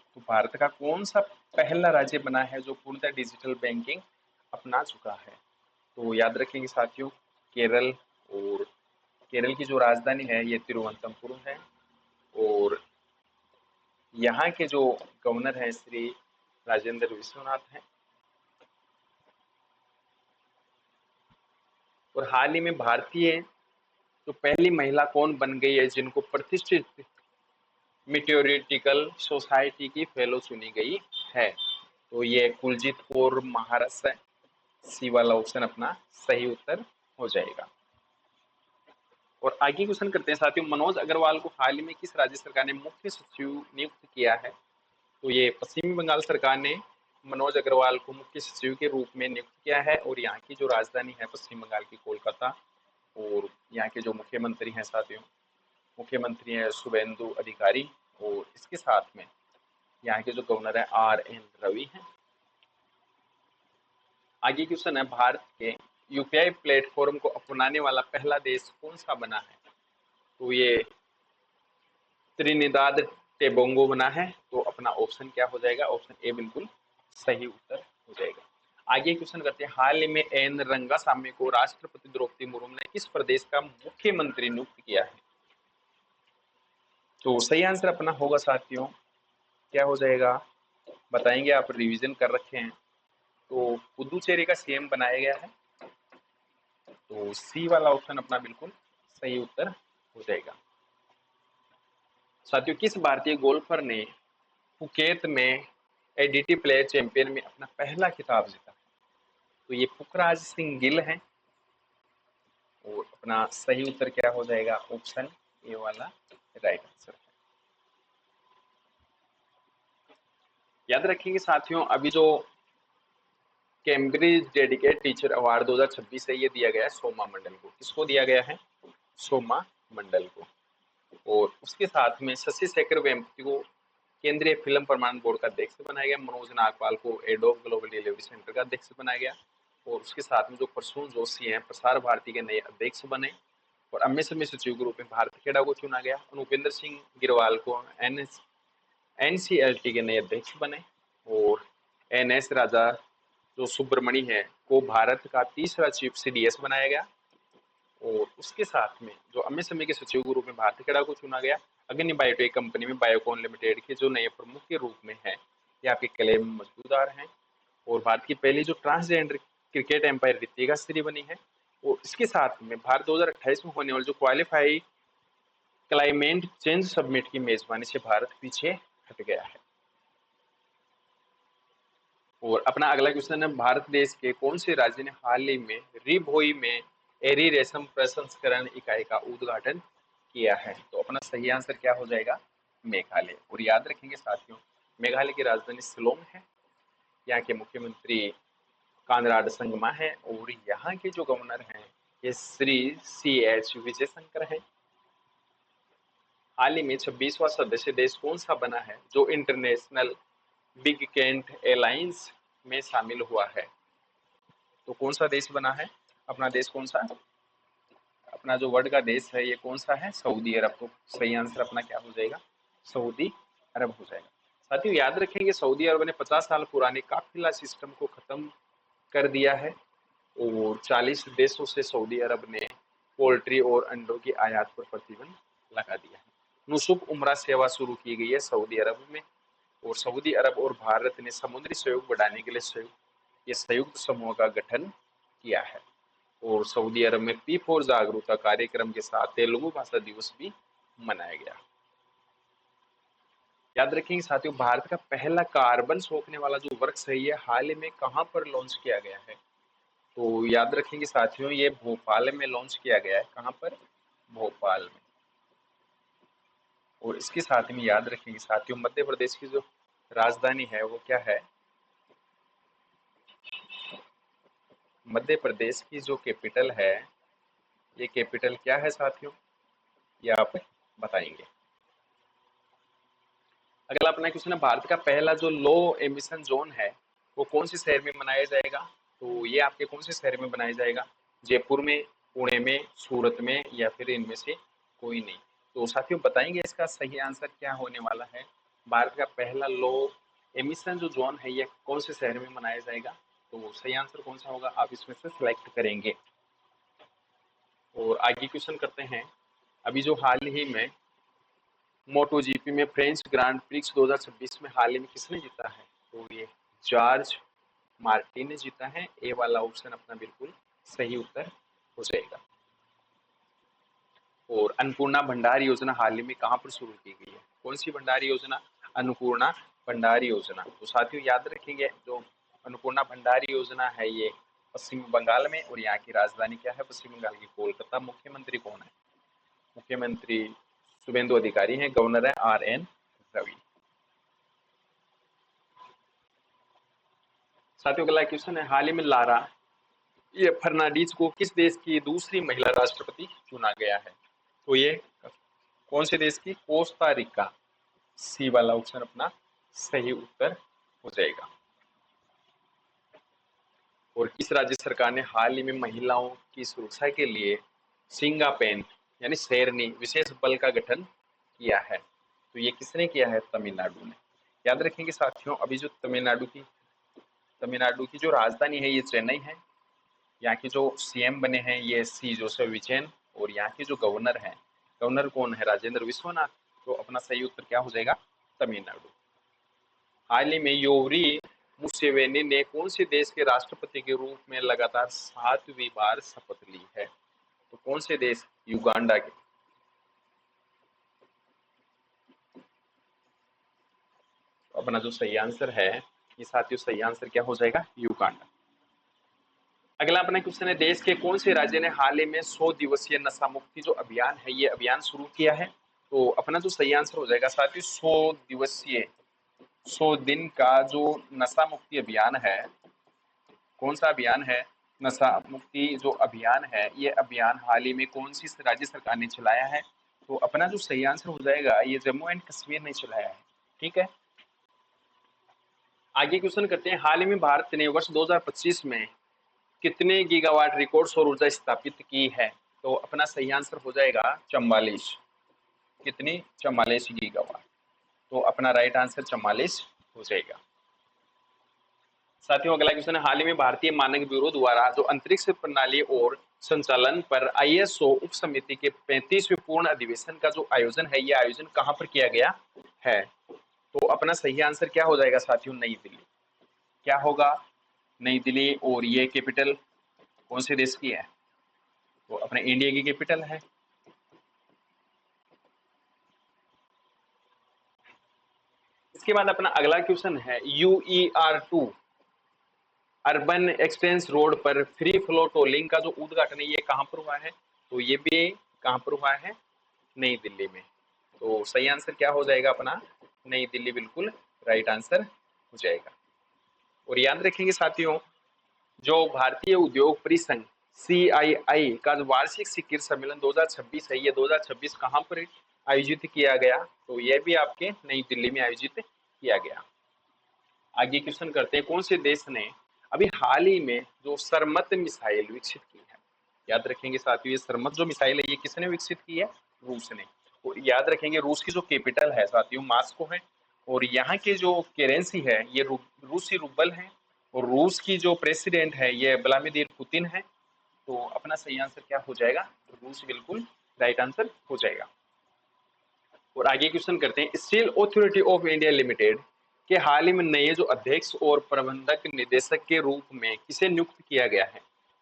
तो भारत का कौन सा पहला राज्य बना है जो पूर्णतः डिजिटल बैंकिंग अपना चुका है? तो याद रखेंगे साथियों, केरल। और केरल की जो राजधानी है ये तिरुवनंतपुरम है। और यहाँ के जो गवर्नर हैं श्री राजेंद्र विश्वनाथ हैं। और हाल ही में भारतीय जो पहली महिला कौन बन गई है जिनको प्रतिष्ठित मीटियोरिटिकल सोसाइटी की फेलो चुनी गई है? तो ये कुलजीत कौर महाराज है। सी वाला ऑप्शन अपना सही उत्तर हो जाएगा। और आगे क्वेश्चन करते हैं साथियों, मनोज अग्रवाल को हाल ही में किस राज्य सरकार ने मुख्य सचिव नियुक्त किया है? तो ये पश्चिमी बंगाल सरकार ने मनोज अग्रवाल को मुख्य सचिव के रूप में नियुक्त किया है। और यहाँ की जो राजधानी है पश्चिम बंगाल की कोलकाता। और यहाँ के जो मुख्यमंत्री हैं साथियों, मुख्यमंत्री हैं शुभेंदु अधिकारी। और इसके साथ में यहाँ के जो गवर्नर है RN रवि हैं। आगे क्वेश्चन है, भारत के यूपीआई प्लेटफॉर्म को अपनाने वाला पहला देश कौन सा बना है? तो ये त्रिनिदाद टेबोंगो बना है। तो अपना ऑप्शन क्या हो जाएगा? ऑप्शन ए बिल्कुल सही उत्तर हो जाएगा। आगे क्वेश्चन करते हैं, हाल ही में एन रंगासामी को राष्ट्रपति द्रौपदी मुर्मू ने किस प्रदेश का मुख्यमंत्री नियुक्त किया है? तो सही आंसर अपना होगा साथियों क्या हो जाएगा बताएंगे, आप रिवीजन कर रखे हैं। तो पुदुचेरी का सीएम बनाया गया है, तो सी वाला ऑप्शन अपना बिल्कुल सही उत्तर हो जाएगा। साथियों, किस भारतीय गोल्फर ने फुकेत में एडीटी प्लेयर चैंपियन में अपना पहला खिताब जीता? तो ये पुखराज सिंह गिल है, और अपना सही उत्तर क्या हो जाएगा, ऑप्शन ए वाला राइट आंसर है। याद रखेंगे साथियों, अभी जो कैम्ब्रिज डेडिकेट टीचर अवार्ड 2026 है, ये दिया गया है सोमा मंडल को। किसको दिया गया है? सोमा मंडल को। और उसके साथ में शशि शेखर वेम्पति को केंद्रीय फिल्म प्रमाणन बोर्ड का अध्यक्ष बनाया गया। मनोज नागपाल को एडोब ग्लोबल डिलीवरी सेंटर का अध्यक्ष बनाया गया। और उसके साथ में जो प्रसून जोशी हैं, प्रसार भारती के नए अध्यक्ष बने। और एमएसएमई सचिव के रूप में भारत खेड़ा को चुना गया। अनुपेंद्र सिंह गिरवाल को एनसीएलटी के नए अध्यक्ष बने। और एनएस राजा जो सुब्रमणी है को भारत का तीसरा चीफ सीडीएस बनाया गया। और उसके साथ में जो एमएसएमई के सचिव के रूप में भारत खेड़ा को चुना गया। अग्नि बायोटेक कंपनी में बायोकॉन लिमिटेड के जो नए प्रमुख के रूप में है, ये आपके क्लेम मजबूदार हैं। और भारत की पहली जो transgender cricket umpire Ritika Shri बनी है। और इसके साथ में भारत 2028 में होने वाले जो क्वालिफाई क्लाइमेट चेंज समिट की मेजबानी से भारत पीछे हट गया है। और अपना अगला क्वेश्चन है, भारत देश के कौन से राज्य ने हाल ही में रिभोई में एरी रेशम प्रसंस्करण इकाई का उद्घाटन किया है? तो अपना सही आंसर क्या हो जाएगा, मेघालय। और याद रखेंगे साथियों, मेघालय की राजधानी शिलोंग है। यहाँ के मुख्यमंत्री कानराड संगमा है। और यहाँ के जो गवर्नर हैं ये श्री CH विजय शंकर है। हाल ही में 26वां सदस्य देश कौन सा बना है जो इंटरनेशनल बिग कैंट एलायंस में शामिल हुआ है? तो कौन सा देश बना है अपना देश? कौन सा अपना जो वर्ल्ड का देश है ये कौन सा है? सऊदी अरब। तो सही आंसर अपना क्या हो जाएगा, सऊदी अरब हो जाएगा। साथियों, याद रखेंगे सऊदी अरब ने 50 साल पुराने काफिला सिस्टम को खत्म कर दिया है। और 40 देशों से सऊदी अरब ने पोल्ट्री और अंडों की आयात पर प्रतिबंध लगा दिया है। नुसुक उम्रा सेवा शुरू की गई है सऊदी अरब में। और सऊदी अरब और भारत ने समुद्री सहयोग बढ़ाने के लिए ये संयुक्त समूह का गठन किया है। और सऊदी अरब में P4 जागरूकता कार्यक्रम के साथ तेलुगु भाषा दिवस भी मनाया गया। याद रखेंगे साथियों, भारत का पहला कार्बन सोखने वाला जो वर्क्स है ये हाल ही में कहाँ पर लॉन्च किया गया है? तो याद रखेंगे साथियों, ये भोपाल में लॉन्च किया गया है। कहाँ पर? भोपाल में। और इसके साथ में याद रखेंगे साथियों, मध्य प्रदेश की जो राजधानी है वो क्या है? मध्य प्रदेश की जो कैपिटल है, ये कैपिटल क्या है साथियों, ये आप बताएंगे। अगला अपना क्वेश्चन है, भारत का पहला जो लो एमिशन जोन है वो कौन से शहर में बनाया जाएगा? तो ये आपके कौन से शहर में बनाया जाएगा? जयपुर में, पुणे में, सूरत में, या फिर इनमें से कोई नहीं? तो साथियों बताएंगे इसका सही आंसर क्या होने वाला है। भारत का पहला लो एमिशन जो जोन है ये कौन से शहर में बनाया जाएगा? तो सही आंसर कौन सा होगा, आप इसमें से सिलेक्ट करेंगे। और आगे क्वेश्चन करते हैं, अभी जो हाल ही में मोटो जीपी में फ्रेंच ग्रांड प्रिक्स 2026 में हाल ही में किसने जीता है? तो ये जॉर्ज मार्टिन ने जीता है। ए वाला ऑप्शन अपना बिल्कुल सही उत्तर हो जाएगा। और अन्नपूर्णा भंडार योजना हाल ही में कहाँ पर शुरू की गई है? कौन सी भंडार योजना? अन्नपूर्णा भंडार योजना। तो साथियों याद रखेंगे, जो अन्नपूर्णा भंडार योजना है ये पश्चिम बंगाल में, और यहाँ की राजधानी क्या है? पश्चिम बंगाल की कोलकाता। मुख्यमंत्री कौन है? मुख्यमंत्री शुभेंदु अधिकारी हैं। गवर्नर है RN रवि। साथियों अगला क्वेश्चन है, हाल ही में लारा ये फर्नांडीज को किस देश की दूसरी महिला राष्ट्रपति चुना गया है? तो ये कौन से देश की? Costa Rica. सी वाला ऑप्शन अपना सही उत्तर हो जाएगा। और किस राज्य सरकार ने हाल ही में महिलाओं की सुरक्षा के लिए सिंगापेन यानी शेरनी विशेष बल का गठन किया है? तो ये किसने किया है? तमिलनाडु ने। याद रखेंगे साथियों, अभी जो तमिलनाडु की जो राजधानी है ये चेन्नई है। यहाँ के जो CM बने हैं ये C जोसेफ विजयन। और यहाँ के जो गवर्नर हैं, गवर्नर कौन है? राजेंद्र विश्वनाथ। तो अपना सही उत्तर क्या हो जाएगा? तमिलनाडु। हाल ही में योवरी मुसेवेनी ने कौन से देश के राष्ट्रपति के रूप में लगातार 7वीं बार शपथ ली है? तो कौन से देश? युगांडा के। अपना जो सही आंसर है ये साथियों, सही आंसर क्या हो जाएगा? युगांडा। अगला अपना क्वेश्चन है, देश के कौन से राज्य ने हाल ही में 100 दिवसीय नशा मुक्ति जो अभियान है ये अभियान शुरू किया है? तो अपना जो सही आंसर हो जाएगा साथियों, 100 दिवसीय 100 दिन का जो नशा मुक्ति अभियान है, कौन सा अभियान है? नशा मुक्ति जो अभियान है ये अभियान हाल ही में कौन सी राज्य सरकार ने चलाया है? तो अपना जो सही आंसर हो जाएगा ये जम्मू एंड कश्मीर ने चलाया है। ठीक है, आगे क्वेश्चन करते हैं, हाल ही में भारत ने वर्ष 2025 में कितने गीगावाट रिकॉर्ड सौर ऊर्जा स्थापित की है? तो अपना सही आंसर हो जाएगा 44। कितनी? 44 गीगावाट। तो अपना राइट आंसर 44 हो जाएगा। साथियों अगला क्वेश्चन है, हाल ही में भारतीय मानक ब्यूरो द्वारा जो अंतरिक्ष प्रणाली और संचालन पर आईएसओ उप समिति के 35वें पूर्ण अधिवेशन का जो आयोजन है ये आयोजन कहां पर किया गया है? तो अपना सही आंसर क्या हो जाएगा साथियों? नई दिल्ली। क्या होगा? नई दिल्ली। और ये कैपिटल कौन से देश की है? तो अपने इंडिया की कैपिटल है। इसके बाद अपना अगला क्वेश्चन है, UER2 अर्बन एक्सचेंज रोड पर फ्री फ्लो टोलिंग का जो उद्घाटन है ये कहां पर हुआ है? तो ये भी कहां पर हुआ है? नई दिल्ली में। तो सही आंसर क्या हो जाएगा अपना? नई दिल्ली बिल्कुल राइट आंसर हो जाएगा। और याद रखेंगे साथियों, जो भारतीय उद्योग परिसंघ CII का जो वार्षिक शिखर सम्मेलन 2026 है ये 2026 कहां पर आयोजित किया गया? तो ये भी आपके नई दिल्ली में आयोजित किया गया। आगे क्वेश्चन करते हैं, कौन से देश ने अभी हाल ही में जो सरमत मिसाइल विकसित की है? याद रखेंगे साथियों, ये सरमत जो मिसाइल है ये किसने विकसित की है? रूस ने। और याद रखेंगे रूस की जो कैपिटल है साथियों मास्को है, और यहाँ के जो करेंसी है ये रूसी रूबल है, और रूस की जो प्रेसिडेंट है ये व्लादिमीर पुतिन है। तो अपना सही आंसर क्या हो जाएगा? रूस बिल्कुल राइट आंसर हो जाएगा। और आगे क्वेश्चन करते हैं, steel authority of India limited के हाल ही में नए जो अध्यक्ष और प्रबंधक निदेशक के रूप में किसे नियुक्त किया गया है?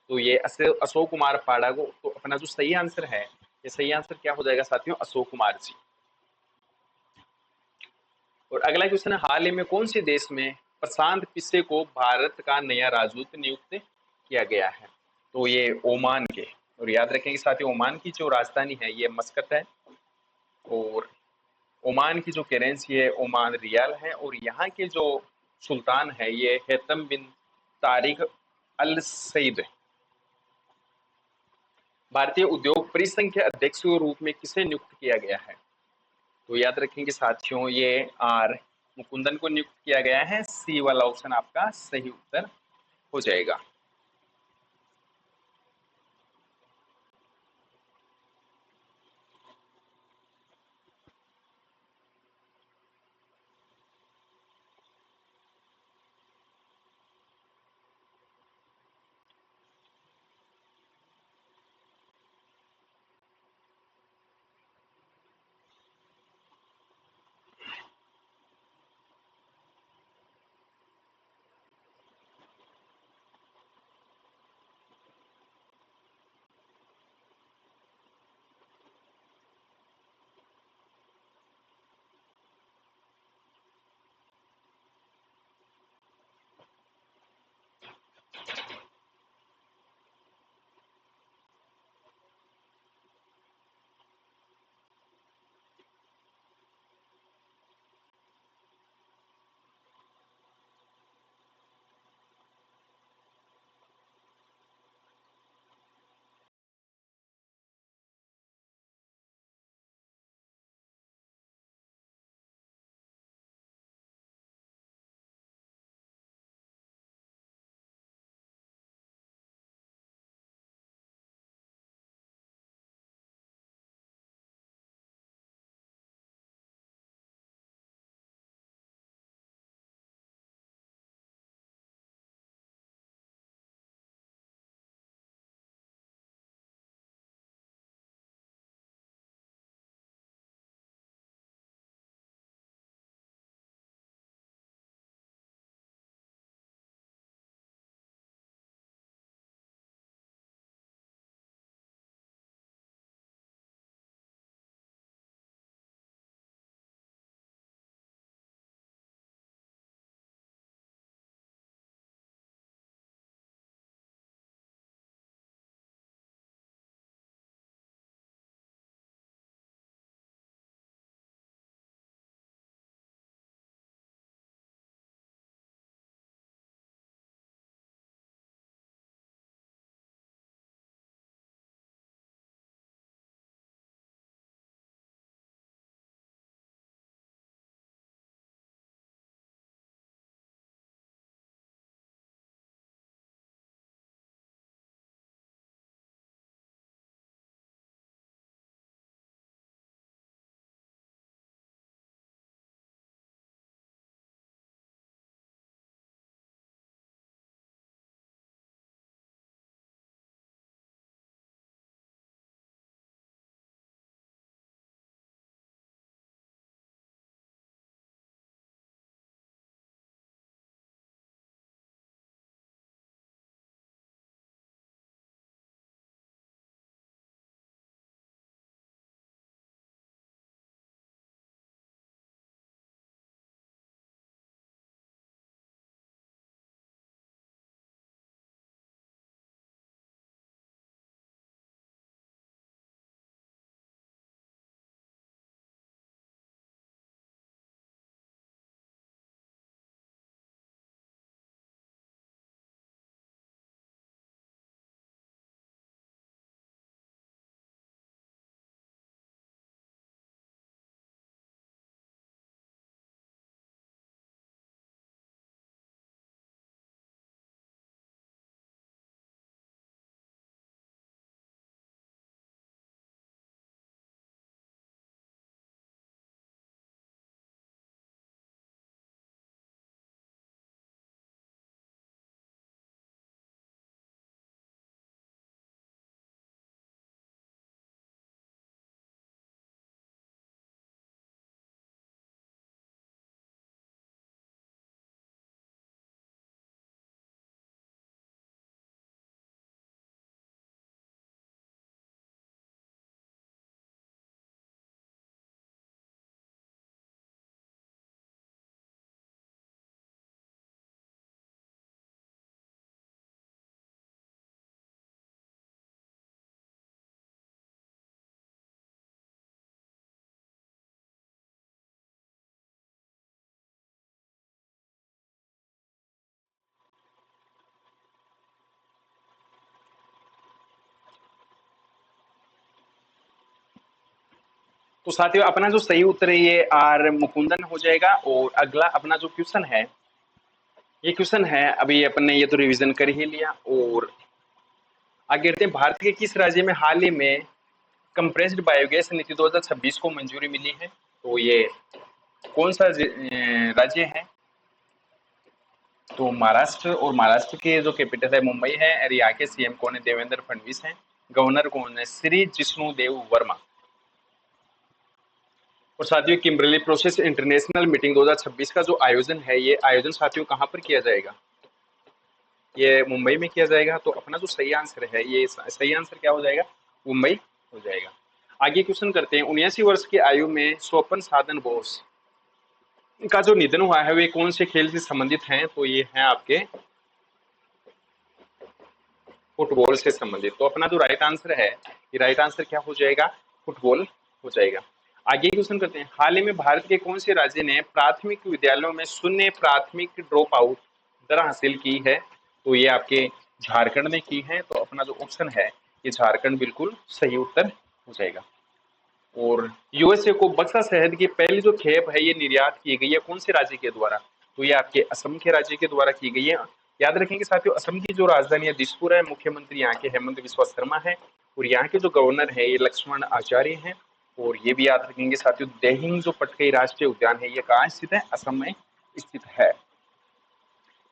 तो ये अशोक कुमार पाड़ा को। तो अपना जो सही आंसर है ये सही आंसर क्या हो जाएगा साथियों? अशोक कुमार जी। और अगला क्वेश्चन है, हाल ही में कौन से देश में प्रशांत पिस्से को भारत का नया राजदूत नियुक्त किया गया है? तो ये ओमान के। और याद रखेंगे साथियों, ओमान की जो राजधानी है ये मस्कत है, और ओमान की जो करेंसी है ओमान रियाल है, और यहाँ के जो सुल्तान है ये हैतम बिन तारिक अल सईद। भारतीय उद्योग परिसंघ के अध्यक्ष के रूप में किसे नियुक्त किया गया है? तो याद रखेंगे साथियों ये आर मुकुंदन को नियुक्त किया गया है। सी वाला ऑप्शन आपका सही उत्तर हो जाएगा। तो साथियों अपना जो सही उत्तर है ये आर मुकुंदन हो जाएगा। और अगला अपना जो क्वेश्चन है, ये क्वेश्चन है अभी अपन ने ये तो रिवीजन कर ही लिया। और आगे बढ़ते हैं, भारत के किस राज्य में हाल ही में कंप्रेस्ड बायोगैस नीति 2026 को मंजूरी मिली है? तो ये कौन सा राज्य है? तो महाराष्ट्र। और महाराष्ट्र के जो कैपिटल है मुंबई है। और यहाँ के सीएम कौन है? देवेंद्र फडणवीस हैं। गवर्नर कौन है? श्री जिष्णु देव वर्मा। और साथियों किम्बरली प्रोसेस इंटरनेशनल मीटिंग 2026 का जो आयोजन है, ये आयोजन साथियों कहाँ पर किया जाएगा? ये मुंबई में किया जाएगा। तो अपना जो सही आंसर है, ये सही आंसर क्या हो जाएगा? मुंबई हो जाएगा। आगे क्वेश्चन करते हैं, 79 वर्ष की आयु में स्वपन साधन बोस का जो निधन हुआ है वे कौन से खेल से संबंधित हैं? तो ये है आपके फुटबॉल से संबंधित। तो अपना जो राइट आंसर है, ये राइट आंसर क्या हो जाएगा? फुटबॉल हो जाएगा। आगे क्वेश्चन करते हैं, हाल ही में भारत के कौन से राज्य ने प्राथमिक विद्यालयों में शून्य प्राथमिक ड्रॉप आउट दर हासिल की है? तो ये आपके झारखंड ने की है। तो अपना जो ऑप्शन है, ये झारखंड बिल्कुल सही उत्तर हो जाएगा। और यूएसए को बक्सा शहद की पहली जो खेप है ये निर्यात की गई है कौन से राज्य के द्वारा? तो ये आपके असम के राज्य के द्वारा की गई है। याद रखेंगे साथियों, असम की जो राजधानी है दिसपुर है, मुख्यमंत्री यहाँ के हेमंत बिस्वा शर्मा है। और यहाँ के जो गवर्नर है ये लक्ष्मण आचार्य हैं। और ये भी याद रखेंगे साथियों, देहिंग जो पटकई राष्ट्रीय उद्यान है ये कहाँ स्थित है? असम में स्थित है।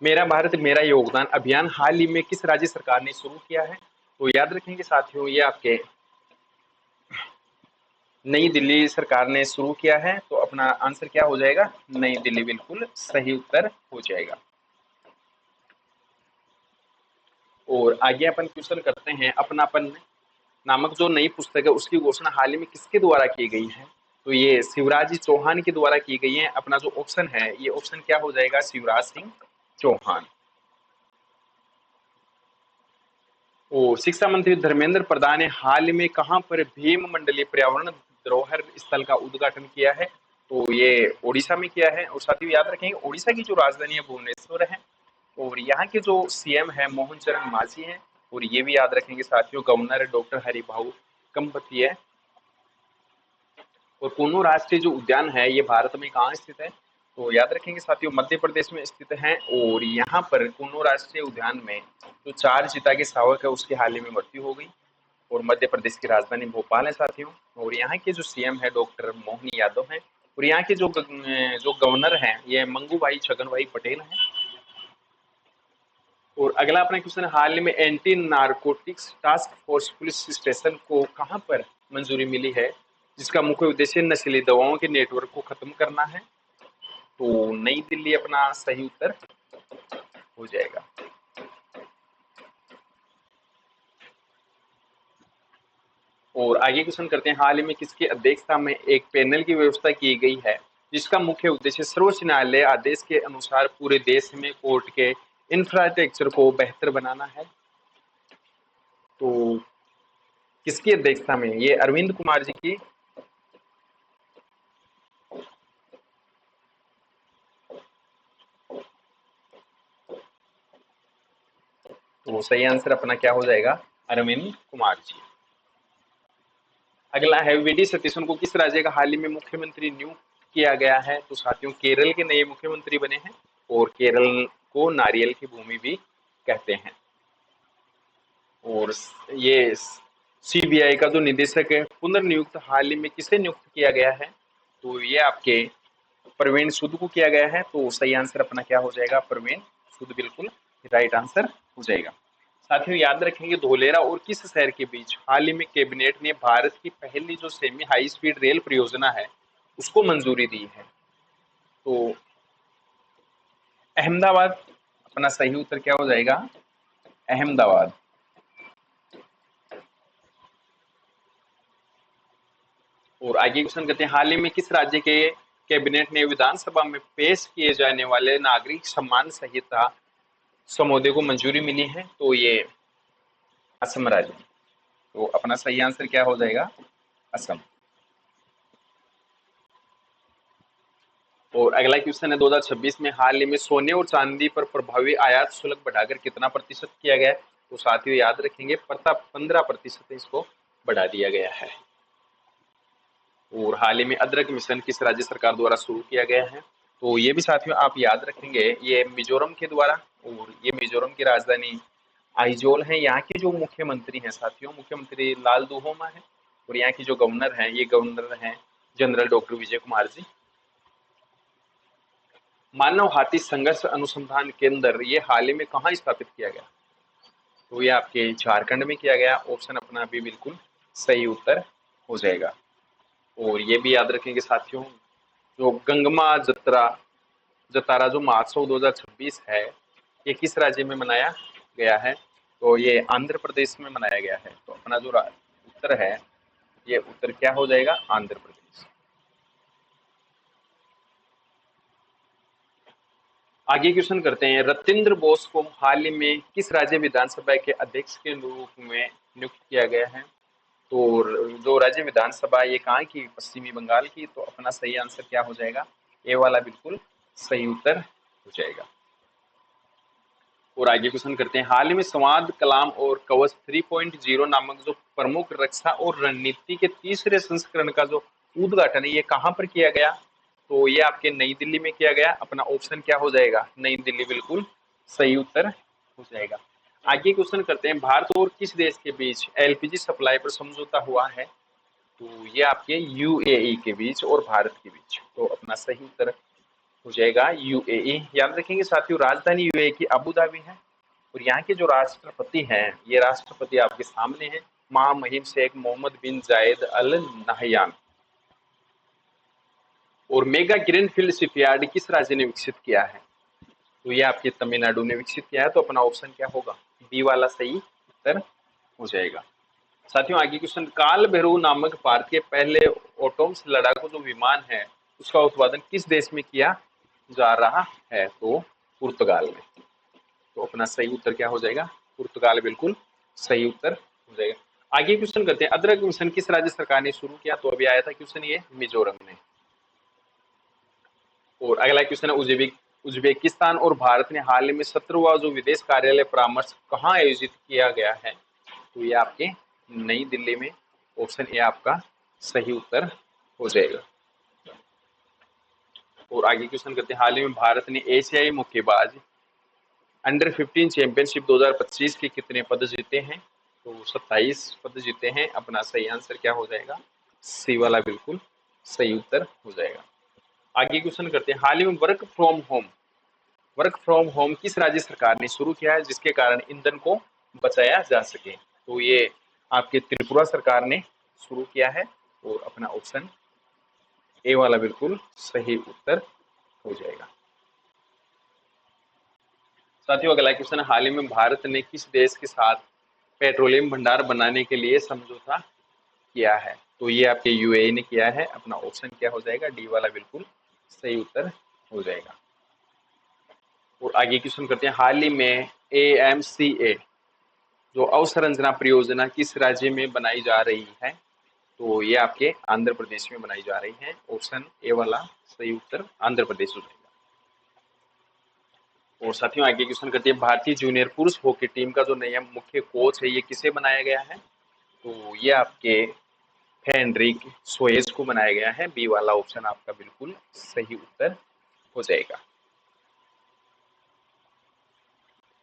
मेरा भारत मेरा योगदान अभियान हाल ही में किस राज्य सरकार ने शुरू किया है? तो याद रखेंगे साथियों, ये आपके नई दिल्ली सरकार ने शुरू किया है। तो अपना आंसर क्या हो जाएगा? नई दिल्ली बिल्कुल सही उत्तर हो जाएगा। और आगे अपन क्वेश्चन करते हैं, अपनापन नामक जो नई पुस्तक है उसकी घोषणा हाल ही में किसके द्वारा की गई है? तो ये शिवराज जी चौहान के द्वारा की गई है। अपना जो ऑप्शन है, ये ऑप्शन क्या हो जाएगा? शिवराज सिंह चौहान। और शिक्षा मंत्री धर्मेंद्र प्रधान ने हाल में कहां पर भीम मंडलीय पर्यावरण धरोहर स्थल का उद्घाटन किया है? तो ये ओडिशा में किया है। और साथ ही याद रखेंगे ओडिशा की जो राजधानी है भुवनेश्वर है। और यहाँ के जो सीएम है मोहन चरण मांझी है। और ये भी याद रखेंगे साथियों, गवर्नर डॉक्टर हरिभाऊ कंपती है। और कूनो राष्ट्रीय जो उद्यान है ये भारत में कहाँ स्थित है? तो याद रखेंगे साथियों, मध्य प्रदेश में स्थित है। और यहाँ पर कूनो राष्ट्रीय उद्यान में जो 4 चीता के शावक है उसकी हाल ही में मृत्यु हो गई। और मध्य प्रदेश की राजधानी भोपाल है साथियों। और यहाँ के जो सीएम है डॉक्टर मोहन यादव हैं। और यहाँ के जो गवर्नर हैं ये मंगू भाई छगन भाई पटेल हैं। और अगला अपना क्वेश्चन, हाल ही में anti narcotics task force police station को कहां पर मंजूरी मिली है जिसका मुख्य उद्देश्य नशीली दवाओं के नेटवर्क को खत्म करना है? तो नई दिल्ली अपना सही उत्तर हो जाएगा। और आगे क्वेश्चन करते हैं, हाल ही में किसकी अध्यक्षता में एक पैनल की व्यवस्था की गई है जिसका मुख्य उद्देश्य सर्वोच्च न्यायालय आदेश के अनुसार पूरे देश में कोर्ट के इंफ्रास्ट्रक्चर को बेहतर बनाना है? तो किसकी अध्यक्षता में? ये अरविंद कुमार जी की। तो सही आंसर अपना क्या हो जाएगा? अरविंद कुमार जी। अगला है, वीडी सतीशन को किस राज्य का हाल ही में मुख्यमंत्री नियुक्त किया गया है? तो साथियों केरल के नए मुख्यमंत्री बने हैं। और केरल को नारियल की भूमि भी कहते हैं। और ये सीबीआई का जो निदेशक है पुनर्नियुक्त हाल ही में किसे नियुक्त किया गया है? तो ये आपके प्रवीण सूद को किया गया है। तो सही आंसर अपना क्या हो जाएगा? प्रवीण सूद बिल्कुल राइट आंसर हो जाएगा। साथियों याद रखेंगे, धोलेरा और किस शहर के बीच हाल ही में कैबिनेट ने भारत की पहली जो सेमी हाई स्पीड रेल परियोजना है उसको मंजूरी दी है? तो अहमदाबाद अपना सही उत्तर क्या हो जाएगा? अहमदाबाद। और आगे क्वेश्चन करते हैं, हाल ही में किस राज्य के कैबिनेट ने विधानसभा में पेश किए जाने वाले नागरिक सम्मान संहिता समोदे को मंजूरी मिली है? तो ये असम राज्य। तो अपना सही आंसर क्या हो जाएगा? असम। और अगला क्वेश्चन है, 2026 में हाल ही में सोने और चांदी पर प्रभावी आयात शुल्क बढ़ाकर कितना प्रतिशत किया गया है? तो साथियों याद रखेंगे 15% इसको बढ़ा दिया गया है। और हाल ही में अदरक मिशन किस राज्य सरकार द्वारा शुरू किया गया है? तो ये भी साथियों आप याद रखेंगे, ये मिजोरम के द्वारा, और ये मिजोरम की राजधानी आइजोल है। यहाँ के जो मुख्यमंत्री हैं साथियों, मुख्यमंत्री लाल दुहोमा है, और यहाँ की जो गवर्नर हैं, ये गवर्नर हैं जनरल डॉक्टर विजय कुमार जी। मानव हाथी संघर्ष अनुसंधान केंद्र ये हाल ही में कहाँ स्थापित किया गया? तो ये आपके झारखंड में किया गया। ऑप्शन अपना भी बिल्कुल सही उत्तर हो जाएगा। और ये भी याद रखेंगे साथियों, जो गंगमा जतारा जो महोत्सव 2026 है, ये किस राज्य में मनाया गया है? तो ये आंध्र प्रदेश में मनाया गया है। तो अपना जो उत्तर है, ये उत्तर क्या हो जाएगा? आंध्र प्रदेश। आगे क्वेश्चन करते हैं, रतिंद्र बोस को हाल ही में किस राज्य विधानसभा के अध्यक्ष के रूप में नियुक्त किया गया है? तो जो राज्य विधानसभा ये कहाँ की? पश्चिमी बंगाल की। तो अपना सही आंसर क्या हो जाएगा? ए वाला बिल्कुल सही उत्तर हो जाएगा। और आगे क्वेश्चन करते हैं, हाल ही में संवाद कलाम और कवच 3.0 नामक जो प्रमुख रक्षा और रणनीति के तीसरे संस्करण का जो उद्घाटन है, ये कहाँ पर किया गया? तो ये आपके नई दिल्ली में किया गया। अपना ऑप्शन क्या हो जाएगा? नई दिल्ली बिल्कुल सही उत्तर हो जाएगा। आगे क्वेश्चन करते हैं, भारत और किस देश के बीच एलपीजी सप्लाई पर समझौता हुआ है? तो ये आपके यूएई के बीच और भारत के बीच। तो अपना सही उत्तर हो जाएगा यूएई। याद रखेंगे साथियों, राजधानी यूएई की अबू धाबी है, और यहाँ के जो राष्ट्रपति हैं, ये राष्ट्रपति आपके सामने हैं, महामहिम शेख मोहम्मद बिन जायद अल नहयान। और मेगा ग्रीनफील्ड शिपयार्ड किस राज्य ने विकसित किया है? तो ये आपके तमिलनाडु ने विकसित किया है। तो अपना ऑप्शन क्या होगा? बी वाला सही उत्तर हो जाएगा। साथियों आगे क्वेश्चन, काल भैरव नामक भारत के पहले ओटोम्स लड़ाकू जो विमान है, उसका उत्पादन किस देश में किया जा रहा है? तो पुर्तगाल में। तो अपना सही उत्तर क्या हो जाएगा? पुर्तगाल बिल्कुल सही उत्तर हो जाएगा। आगे क्वेश्चन करते हैं, अदरक मिशन किस राज्य सरकार ने शुरू किया? तो अभी आया था क्वेश्चन, ये मिजोरम ने। और अगला क्वेश्चन है, उज्बेकिस्तान और भारत ने हाल ही में 17वां जो विदेश कार्यालय परामर्श कहाँ आयोजित किया गया है? तो ये आपके नई दिल्ली में। ऑप्शन ए आपका सही उत्तर हो जाएगा। और आगे क्वेश्चन करते हैं, हाल ही में भारत ने एशियाई मुक्केबाज अंडर 15 चैंपियनशिप 2025 के कितने पद जीते हैं? तो 27 पद जीते हैं। अपना सही आंसर क्या हो जाएगा? सी वाला बिल्कुल सही उत्तर हो जाएगा। आगे क्वेश्चन करते हैं, हाल ही में वर्क फ्रॉम होम किस राज्य सरकार ने शुरू किया है, जिसके कारण ईंधन को बचाया जा सके? तो ये आपके त्रिपुरा सरकार ने शुरू किया है। और अपना ऑप्शन ए वाला बिल्कुल सही उत्तर हो जाएगा। साथियों अगला क्वेश्चन, हाल ही में भारत ने किस देश के साथ पेट्रोलियम भंडार बनाने के लिए समझौता किया है? तो ये आपके यूएई ने किया है। अपना ऑप्शन क्या हो जाएगा? डी वाला बिल्कुल सही उत्तर हो जाएगा। और आगे क्वेश्चन करते हैं, हाल ही में एएमसीए जो अवसंरचना परियोजना किस राज्य में बनाई जा रही है? तो ये आपके आंध्र प्रदेश में बनाई जा रही है। ऑप्शन ए वाला सही उत्तर आंध्र प्रदेश हो जाएगा। और साथियों आगे क्वेश्चन करते हैं, भारतीय जूनियर पुरुष हॉकी टीम का जो नया मुख्य कोच है, ये किसे बनाया गया है? तो ये आपके हेनरिक सोएज को बनाया गया है। बी वाला ऑप्शन आपका बिल्कुल सही उत्तर हो जाएगा।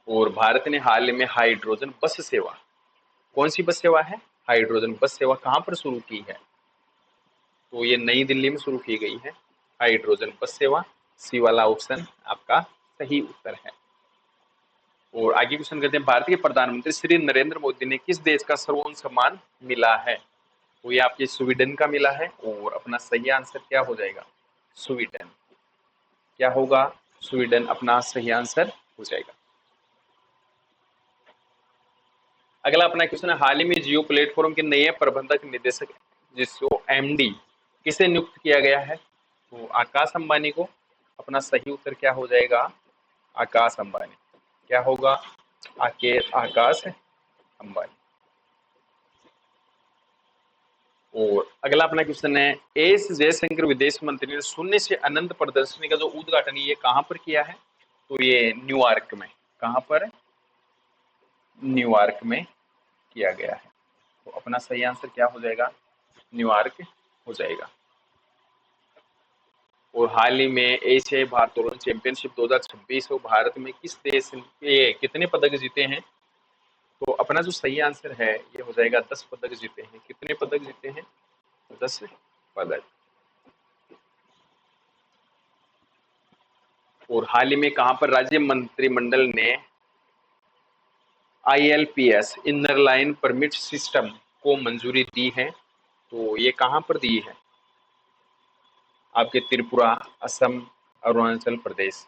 और भारत ने हाल में हाइड्रोजन बस सेवा, कौन सी बस सेवा है? हाइड्रोजन बस सेवा कहां पर शुरू की है? तो ये नई दिल्ली में शुरू की गई है हाइड्रोजन बस सेवा। सी वाला ऑप्शन आपका सही उत्तर है। और आगे क्वेश्चन करते हैं, भारतीय प्रधानमंत्री श्री नरेंद्र मोदी ने किस देश का सर्वोच्च सम्मान मिला है? तो ये आपके स्वीडन का मिला है। और अपना सही आंसर क्या हो जाएगा? स्वीडन। क्या होगा? स्वीडन अपना सही आंसर हो जाएगा। अगला अपना क्वेश्चन है, हाल ही में जियो प्लेटफॉर्म के नए प्रबंधक निदेशक जिसको एमडी किसे नियुक्त किया गया है? तो आकाश अंबानी को। अपना सही उत्तर क्या हो जाएगा? आकाश अंबानी। क्या होगा? आकाश अंबानी। और अगला अपना क्वेश्चन है, एस जयशंकर विदेश मंत्री ने शून्य से अनंत प्रदर्शनी का जो उद्घाटन ये कहां पर किया है? तो ये न्यूयॉर्क में। कहां पर? न्यूयॉर्क में किया गया है। तो अपना सही आंसर क्या हो जाएगा? न्यूयॉर्क हो जाएगा। और हाल ही में एशियाई भारोत्तोलन चैंपियनशिप 2026 को भारत में किस देश ने कितने पदक जीते हैं? तो अपना जो सही आंसर है ये हो जाएगा 10 पदक जीते हैं। कितने पदक जीते हैं? 10 पदक। और हाल ही में कहां पर राज्य मंत्रिमंडल ने ILPS inner line permit system को मंजूरी दी है? तो ये कहां पर दी है? आपके त्रिपुरा, असम, अरुणाचल प्रदेश।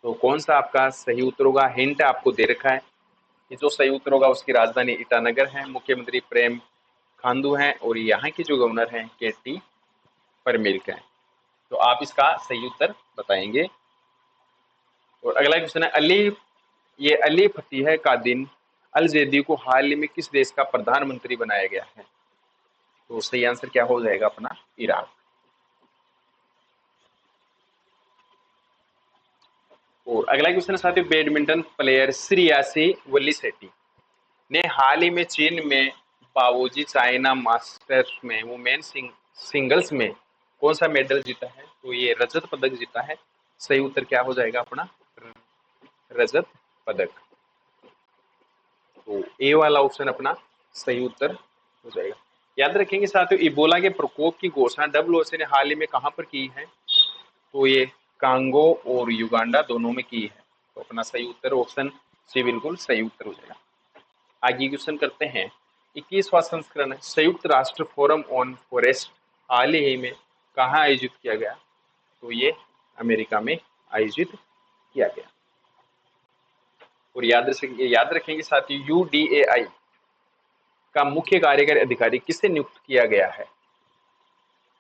तो कौन सा आपका सही उत्तर होगा? हिंट आपको दे रखा है कि जो सही उत्तर होगा उसकी राजधानी ईटानगर है, मुख्यमंत्री प्रेम खांडू हैं और यहाँ के जो गवर्नर हैं KT परमेल्क हैं। तो आप इसका सही उत्तर बताएंगे। और अगला क्वेश्चन है अली फतीह का दिन अल जैदी को हाल ही में किस देश का प्रधानमंत्री बनाया गया है? तो सही आंसर क्या हो जाएगा अपना? ईरान। और अगला क्वेश्चन है साथियों, बैडमिंटन प्लेयर श्रेयसी वल्ली शेट्टी ने हाल ही में चीन में बावूजी चाइना मास्टर्स में वुमेन सिंगल्स में कौन सा मेडल जीता है? तो ये रजत पदक जीता है। सही उत्तर क्या हो जाएगा अपना? रजत पदक। तो ए वाला ऑप्शन अपना सही उत्तर हो जाएगा। याद रखेंगे साथियों, इबोला के प्रकोप की घोषणा WHO ने हाल ही में कहां पर की है? तो ये कांगो और युगांडा दोनों में की है। तो अपना सही उत्तर ऑप्शन सी बिल्कुल सही उत्तर हो जाएगा। आगे क्वेश्चन करते हैं। 21वां संस्करण संयुक्त राष्ट्र फोरम ऑन फॉरेस्ट हाल ही में कहाँ आयोजित किया गया? तो ये अमेरिका में आयोजित किया गया। और याद रखेंगे साथ ही UDAI का मुख्य कार्यकारी अधिकारी किसे नियुक्त किया गया है?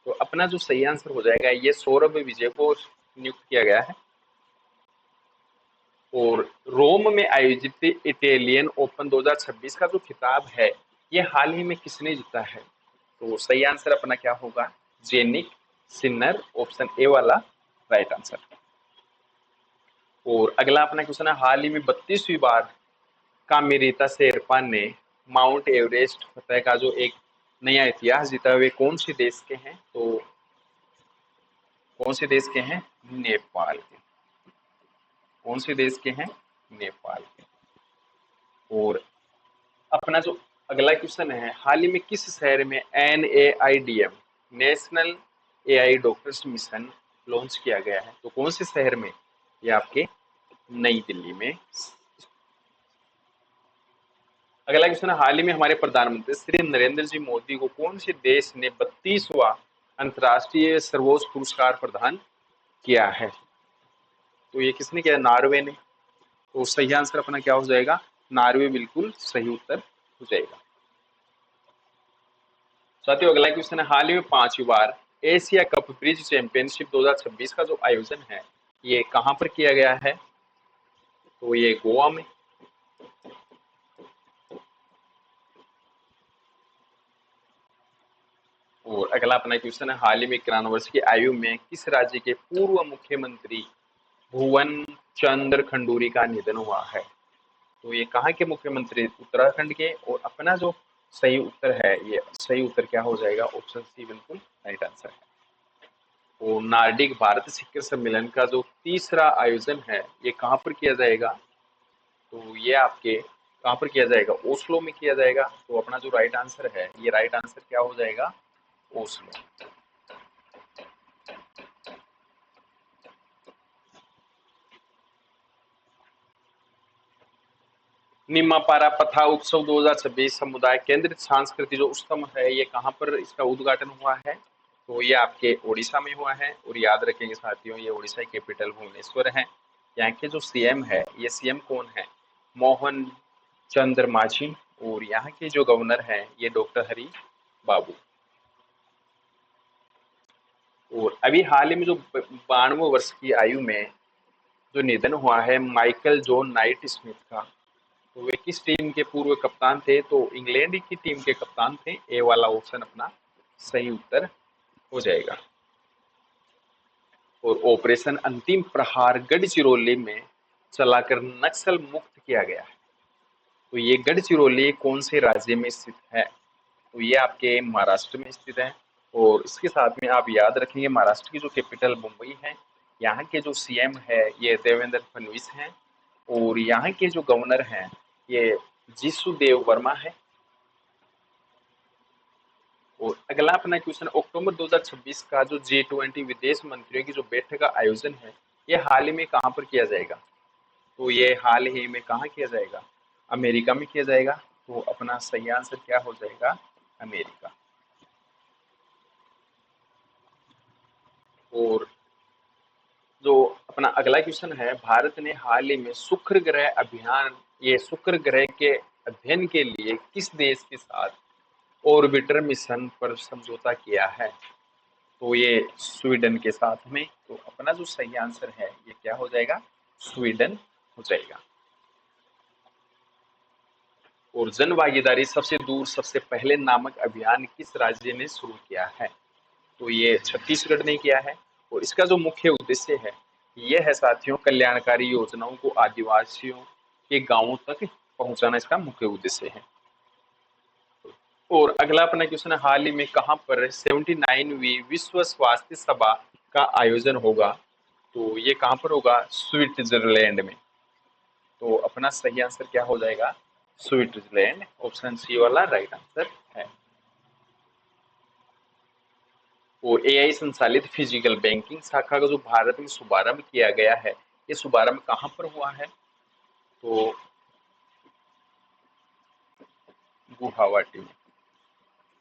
तो अपना जो सही आंसर हो जाएगा ये सौरभ विजय को नियुक्त किया गया है। और रोम में आयोजित इटालियन ओपन 2026 का जो खिताब है ये हाल ही में किसने जीता है? तो सही आंसर अपना क्या होगा? जेनिक सिन्नर, ऑप्शन ए वाला राइट आंसर। और अगला अपना क्वेश्चन है, हाल ही में 32वीं बार कामिरीता शेरपा ने माउंट एवरेस्ट फतेह का जो एक नया इतिहास जीता वे कौन से देश के हैं? तो कौन से देश के हैं? नेपाल के। कौन से देश के हैं? नेपाल के। और अपना जो अगला क्वेश्चन है, हाल ही में किस शहर में NAIDM national AI doctors mission launch किया गया है? तो कौन से शहर में? ये आपके नई दिल्ली में। अगला क्वेश्चन है, हाल ही में हमारे प्रधानमंत्री श्री नरेंद्र जी मोदी को कौन से देश ने 32वां अंतर्राष्ट्रीय सर्वोच्च पुरस्कार प्रदान किया है? तो ये किसने किया? नॉर्वे ने। तो सही आंसर अपना क्या हो जाएगा? नॉर्वे बिल्कुल सही उत्तर हो जाएगा। साथियों अगला क्वेश्चन है, हाल ही में 5वीं बार एशिया कप ब्रिज चैंपियनशिप 2026 का जो आयोजन है ये कहां पर किया गया है? तो ये गोवा में। और अगला अपना क्वेश्चन है, हाल ही में 91 वर्ष की आयु में किस राज्य के पूर्व मुख्यमंत्री भुवन चंद्र खंडूरी का निधन हुआ है? तो ये कहाँ के मुख्यमंत्री? उत्तराखंड के। और अपना जो सही उत्तर है ये सही उत्तर क्या हो जाएगा? ऑप्शन सी बिल्कुल राइट आंसर है। और नार्डिक भारत शिखर सम्मेलन का जो तीसरा आयोजन है ये कहाँ पर किया जाएगा? तो ये आपके कहाँ पर किया जाएगा? ओस्लो में किया जाएगा। तो अपना जो राइट आंसर है ये राइट आंसर क्या हो जाएगा? ओस्लो। निम्मापारा पथा उत्सव 2026 समुदाय केंद्रित सांस्कृतिक जो उत्सव है ये कहाँ पर इसका उद्घाटन हुआ है? तो ये आपके ओडिशा में हुआ है। और याद रखेंगे साथियों ये ओडिशा की कैपिटल भुवनेश्वर है। यहाँ के जो CM है ये CM कौन है? मोहन चंद्र मांझी। और यहाँ के जो गवर्नर है ये डॉक्टर हरि बाबू। और अभी हाल ही में जो 92 वर्ष की आयु में जो निधन हुआ है माइकल जॉन नाइट स्मिथ का, तो वे किस टीम के पूर्व कप्तान थे? तो इंग्लैंड की टीम के कप्तान थे। ए वाला ऑप्शन अपना सही उत्तर हो जाएगा। और ऑपरेशन अंतिम प्रहार गढ़चिरौली में चलाकर नक्सल मुक्त किया गया है। तो ये गढ़चिरौली कौन से राज्य में स्थित है? तो ये आपके महाराष्ट्र में स्थित है। और इसके साथ में आप याद रखेंगे महाराष्ट्र की जो कैपिटल मुंबई है, यहाँ के जो सीएम है ये देवेंद्र फडणवीस हैं, और यहाँ के जो गवर्नर हैं ये जिसुदेव वर्मा है। और अगला अपना क्वेश्चन, अक्टूबर 2026 का जो G20 विदेश मंत्रियों की जो बैठक का आयोजन है ये हाल ही में कहाँ पर किया जाएगा? तो ये हाल ही में कहाँ किया जाएगा? अमेरिका में किया जाएगा। तो अपना सही आंसर क्या हो जाएगा? अमेरिका। और जो अपना अगला क्वेश्चन है, भारत ने हाल ही में शुक्र ग्रह अभियान, ये शुक्र ग्रह के अध्ययन के लिए किस देश के साथ ऑर्बिटर मिशन पर समझौता किया है? तो ये स्वीडन के साथ में। तो अपना जो सही आंसर है ये क्या हो जाएगा? स्वीडन हो जाएगा। और जन भागीदारी सबसे दूर सबसे पहले नामक अभियान किस राज्य ने शुरू किया है? तो ये छत्तीसगढ़ ने किया है। और इसका जो मुख्य उद्देश्य है ये है साथियों, कल्याणकारी योजनाओं को आदिवासियों के गांवों तक पहुंचाना इसका मुख्य उद्देश्य है। और अगला अपना क्वेश्चन है, हाल ही में कहां पर 79वीं विश्व स्वास्थ्य सभा का आयोजन होगा? तो ये कहां पर होगा? स्विट्जरलैंड में। तो अपना सही आंसर क्या हो जाएगा? स्विट्जरलैंड। ऑप्शन सी वाला राइट आंसर है। और एआई संचालित फिजिकल बैंकिंग शाखा का जो भारत में शुभारंभ किया गया है ये शुभारंभ कहाँ पर हुआ है? तो गुवाहाटी में।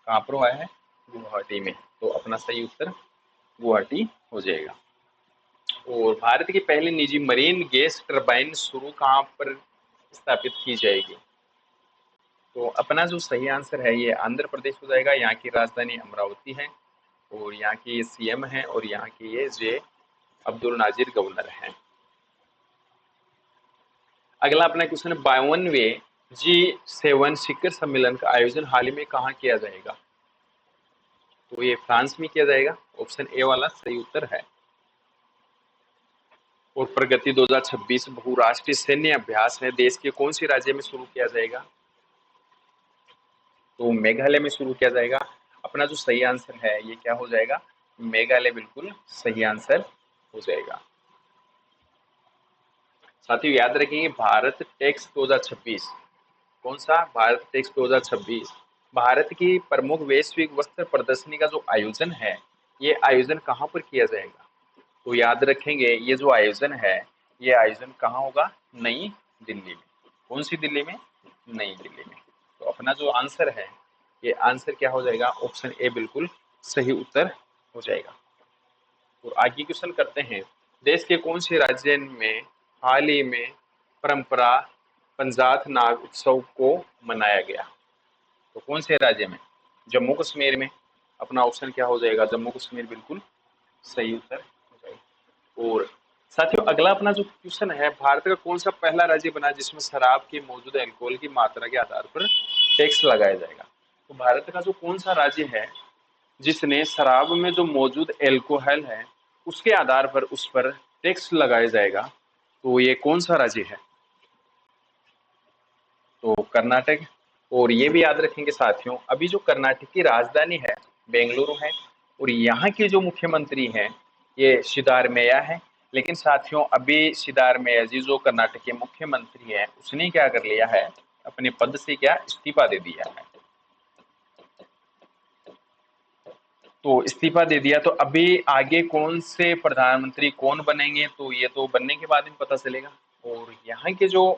कहाँ पर हुआ है? गुवाहाटी में। तो अपना सही उत्तर गुवाहाटी हो जाएगा। और भारत की पहली निजी मरीन गैस टरबाइन शुरू कहाँ पर स्थापित की जाएगी? तो अपना जो सही आंसर है ये आंध्र प्रदेश हो जाएगा। यहाँ की राजधानी अमरावती है, और यहाँ के ये सीएम है, और यहाँ के ये जे अब्दुल नाजिर गवर्नर हैं। अगला अपना क्वेश्चन है, 52वें G7 शिखर सम्मेलन का आयोजन हाल ही में कहाँ किया जाएगा? तो ये फ्रांस में किया जाएगा। ऑप्शन ए वाला सही उत्तर है। और प्रगति 2026 बहुराष्ट्रीय सैन्य अभ्यास है देश के कौन से राज्य में शुरू किया जाएगा? तो मेघालय में शुरू किया जाएगा। अपना जो सही आंसर है ये क्या हो जाएगा? मेघालय बिल्कुल सही आंसर हो जाएगा। साथियों याद रखेंगे, भारत टेक्स 2026, कौन सा? भारत टेक्स 2026 भारत की प्रमुख वैश्विक वस्त्र प्रदर्शनी का जो आयोजन है ये आयोजन कहाँ पर किया जाएगा? तो याद रखेंगे ये जो आयोजन है ये आयोजन कहाँ होगा? नई दिल्ली में। कौन सी दिल्ली में? नई दिल्ली में। तो अपना जो आंसर है ये आंसर क्या हो जाएगा? ऑप्शन ए बिल्कुल सही उत्तर हो जाएगा। और आगे क्वेश्चन करते हैं, देश के कौन से राज्य में हाल ही में परंपरा पंजाथ नाग उत्सव को मनाया गया? तो कौन से राज्य में? जम्मू कश्मीर में। अपना ऑप्शन क्या हो जाएगा? जम्मू कश्मीर बिल्कुल सही उत्तर हो जाएगा। और साथियों अगला अपना जो क्वेश्चन है, भारत का कौन सा पहला राज्य बना जिसमें शराब की मौजूद अल्कोहल की मात्रा के आधार पर टैक्स लगाया जाएगा? तो भारत का जो कौन सा राज्य है जिसने शराब में जो मौजूद एल्कोहल है उसके आधार पर उस पर टैक्स लगाया जाएगा? तो ये कौन सा राज्य है? तो कर्नाटक। और ये भी याद रखेंगे साथियों, अभी जो कर्नाटक की राजधानी है बेंगलुरु है, और यहाँ के जो मुख्यमंत्री हैं ये सिद्धारमैया है। लेकिन साथियों अभी सिद्धारमैया जी जो कर्नाटक के मुख्यमंत्री हैं उसने क्या कर लिया है? अपने पद से क्या इस्तीफा दे दिया है। तो इस्तीफा दे दिया, तो अभी आगे कौन से प्रधानमंत्री कौन बनेंगे तो ये तो बनने के बाद ही पता चलेगा। और यहाँ के जो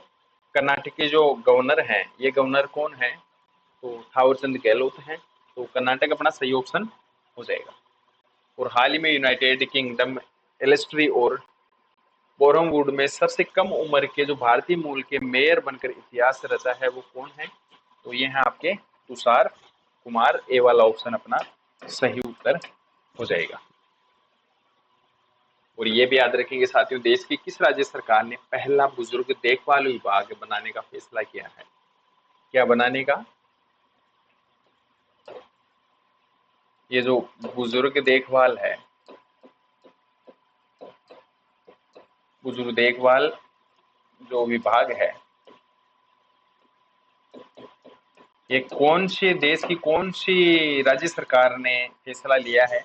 कर्नाटक के जो गवर्नर हैं ये गवर्नर कौन है? तो थावरचंद गहलोत हैं। तो कर्नाटक अपना सही ऑप्शन हो जाएगा। और हाल ही में यूनाइटेड किंगडम, एलिस्ट्री और बोरहमवुड में सबसे कम उम्र के जो भारतीय मूल के मेयर बनकर इतिहास रचा है वो कौन है? तो ये है आपके तुषार कुमार। ए वाला ऑप्शन अपना सही उत्तर हो जाएगा। और ये भी याद रखेंगे साथियों, देश की किस राज्य सरकार ने पहला बुजुर्ग देखभाल विभाग बनाने का फैसला किया है? क्या बनाने का? ये जो बुजुर्ग देखभाल है, बुजुर्ग देखभाल जो विभाग है ये कौन से देश की कौन सी राज्य सरकार ने फैसला लिया है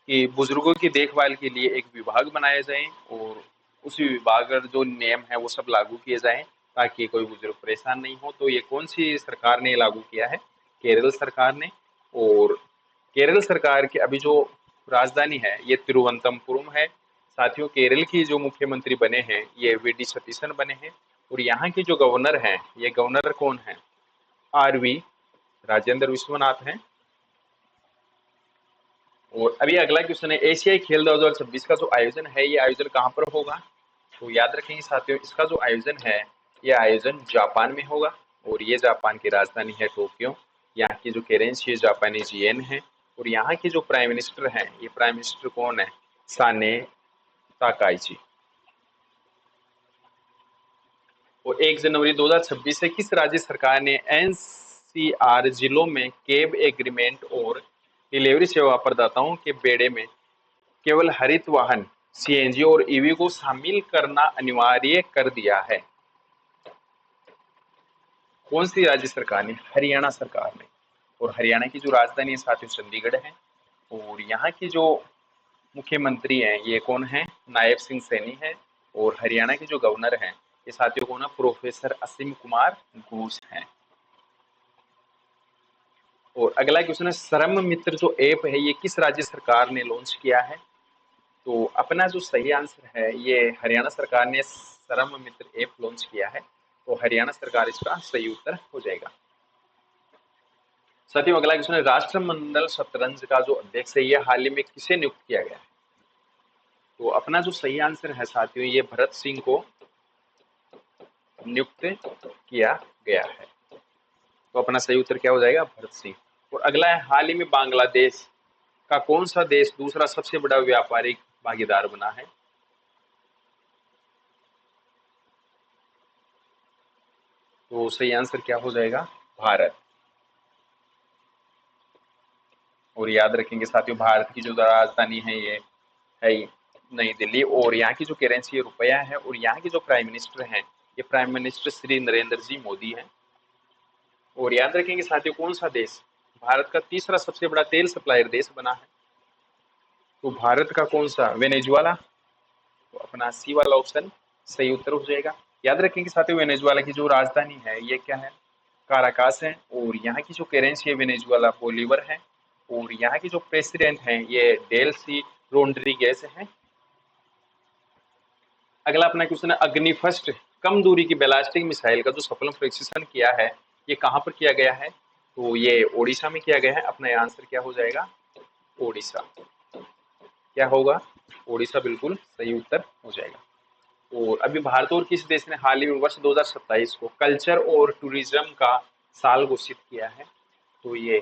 कि बुजुर्गों की देखभाल के लिए एक विभाग बनाया जाए और उसी विभाग का जो नियम है वो सब लागू किए जाएं ताकि कोई बुजुर्ग परेशान नहीं हो। तो ये कौन सी सरकार ने लागू किया है? केरल सरकार ने। और केरल सरकार की अभी जो राजधानी है ये तिरुवनंतपुरम है। साथियों, केरल की जो मुख्यमंत्री बने हैं ये वी डी सतीशन बने हैं। और यहाँ के जो गवर्नर हैं ये गवर्नर कौन है? आर वी राजेंद्र विश्वनाथ हैं। और अभी अगला क्वेश्चन है, एशियाई खेल 2026 का जो आयोजन है ये आयोजन कहाँ पर होगा? तो याद रखेंगे साथियों, इसका जो आयोजन है ये आयोजन जापान में होगा। और ये जापान की राजधानी है टोक्यो। यहाँ की जो करेंसी है जापानीज येन है। और यहाँ के जो प्राइम मिनिस्टर हैं ये प्राइम मिनिस्टर कौन है? Sanae Takaichi. और 1 जनवरी 2026 से किस राज्य सरकार ने एनसीआर जिलों में केब एग्रीमेंट और डिलीवरी सेवा प्रदाताओं के बेड़े में केवल हरित वाहन सीएनजी और ईवी को शामिल करना अनिवार्य कर दिया है? कौन सी राज्य सरकार ने? हरियाणा सरकार ने। और हरियाणा की जो राजधानी है साथियों चंडीगढ़ है। और यहाँ की जो मुख्यमंत्री हैं ये कौन है? नायब सिंह सैनी है। और हरियाणा के जो गवर्नर हैं ये साथियों कौन है? प्रोफेसर असीम कुमार घोष हैं। और अगला क्वेश्चन है, श्रम मित्र जो ऐप है ये किस राज्य सरकार ने लॉन्च किया है? तो अपना जो सही आंसर है ये हरियाणा सरकार ने श्रम मित्र ऐप लॉन्च किया है। तो हरियाणा सरकार इसका सही उत्तर हो जाएगा। साथियों, अगला क्वेश्चन है, राष्ट्रमंडल शतरंज का जो अध्यक्ष है ये हाल ही में किसे नियुक्त किया गया है? तो अपना जो सही आंसर है साथियों ये भरत सिंह को नियुक्त किया गया है। तो अपना सही उत्तर क्या हो जाएगा? भरत सिंह। और अगला है, हाल ही में बांग्लादेश का कौन सा देश दूसरा सबसे बड़ा व्यापारिक भागीदार बना है? तो सही आंसर क्या हो जाएगा? भारत। और याद रखेंगे साथियों, भारत की जो राजधानी है ये है नई दिल्ली। और यहाँ की जो करेंसी है रुपया है। और यहाँ के जो प्राइम मिनिस्टर हैं ये प्राइम मिनिस्टर श्री नरेंद्र जी मोदी हैं। और याद रखेंगे साथियों, कौन सा देश भारत का तीसरा सबसे बड़ा तेल सप्लायर देश बना है? तो भारत का कौन सा? वेनेजुएला। तो अपना सी वाला ऑप्शन सही उत्तर हो जाएगा। याद रखेंगे साथियों, वेनेजुएला की जो राजधानी है ये क्या है? काराकास है। और यहाँ की जो करेंसी है वेनेजुएला बोलीवर है। और यहाँ की जो प्रेसिडेंट हैं ये डेल्सी रोड्रिगेज हैं। अगला अपना क्वेश्चन है, अग्नि फर्स्ट कम दूरी की बैलिस्टिक मिसाइल का जो सफल परीक्षण किया है ये कहाँ पर किया गया है? तो ये ओडिशा में किया गया है। अपना आंसर क्या हो जाएगा? ओडिशा। क्या होगा? ओडिशा बिल्कुल सही उत्तर हो जाएगा। और अभी भारत और किस देश ने हाल ही में वर्ष 2027 को कल्चर और टूरिज्म का साल घोषित किया है? तो ये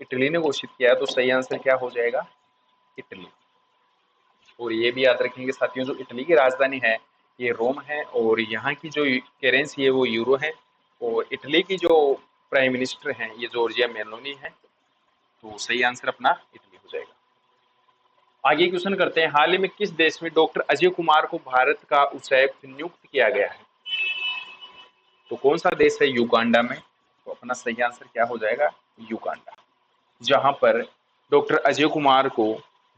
इटली ने घोषित किया है। तो सही आंसर क्या हो जाएगा? इटली। और ये भी याद रखेंगे साथियों, जो इटली की राजधानी है ये रोम है। और यहाँ की जो करेंसी है वो यूरो है। और इटली की जो प्राइम मिनिस्टर हैं ये जॉर्जिया मेलोनी है। तो सही आंसर अपना इटली हो जाएगा। आगे क्वेश्चन करते हैं, हाल ही में किस देश में डॉक्टर अजय कुमार को भारत का उच्चायुक्त नियुक्त किया गया है? तो कौन सा देश है? युगांडा में। तो अपना सही आंसर क्या हो जाएगा? युगांडा, जहां पर डॉक्टर अजय कुमार को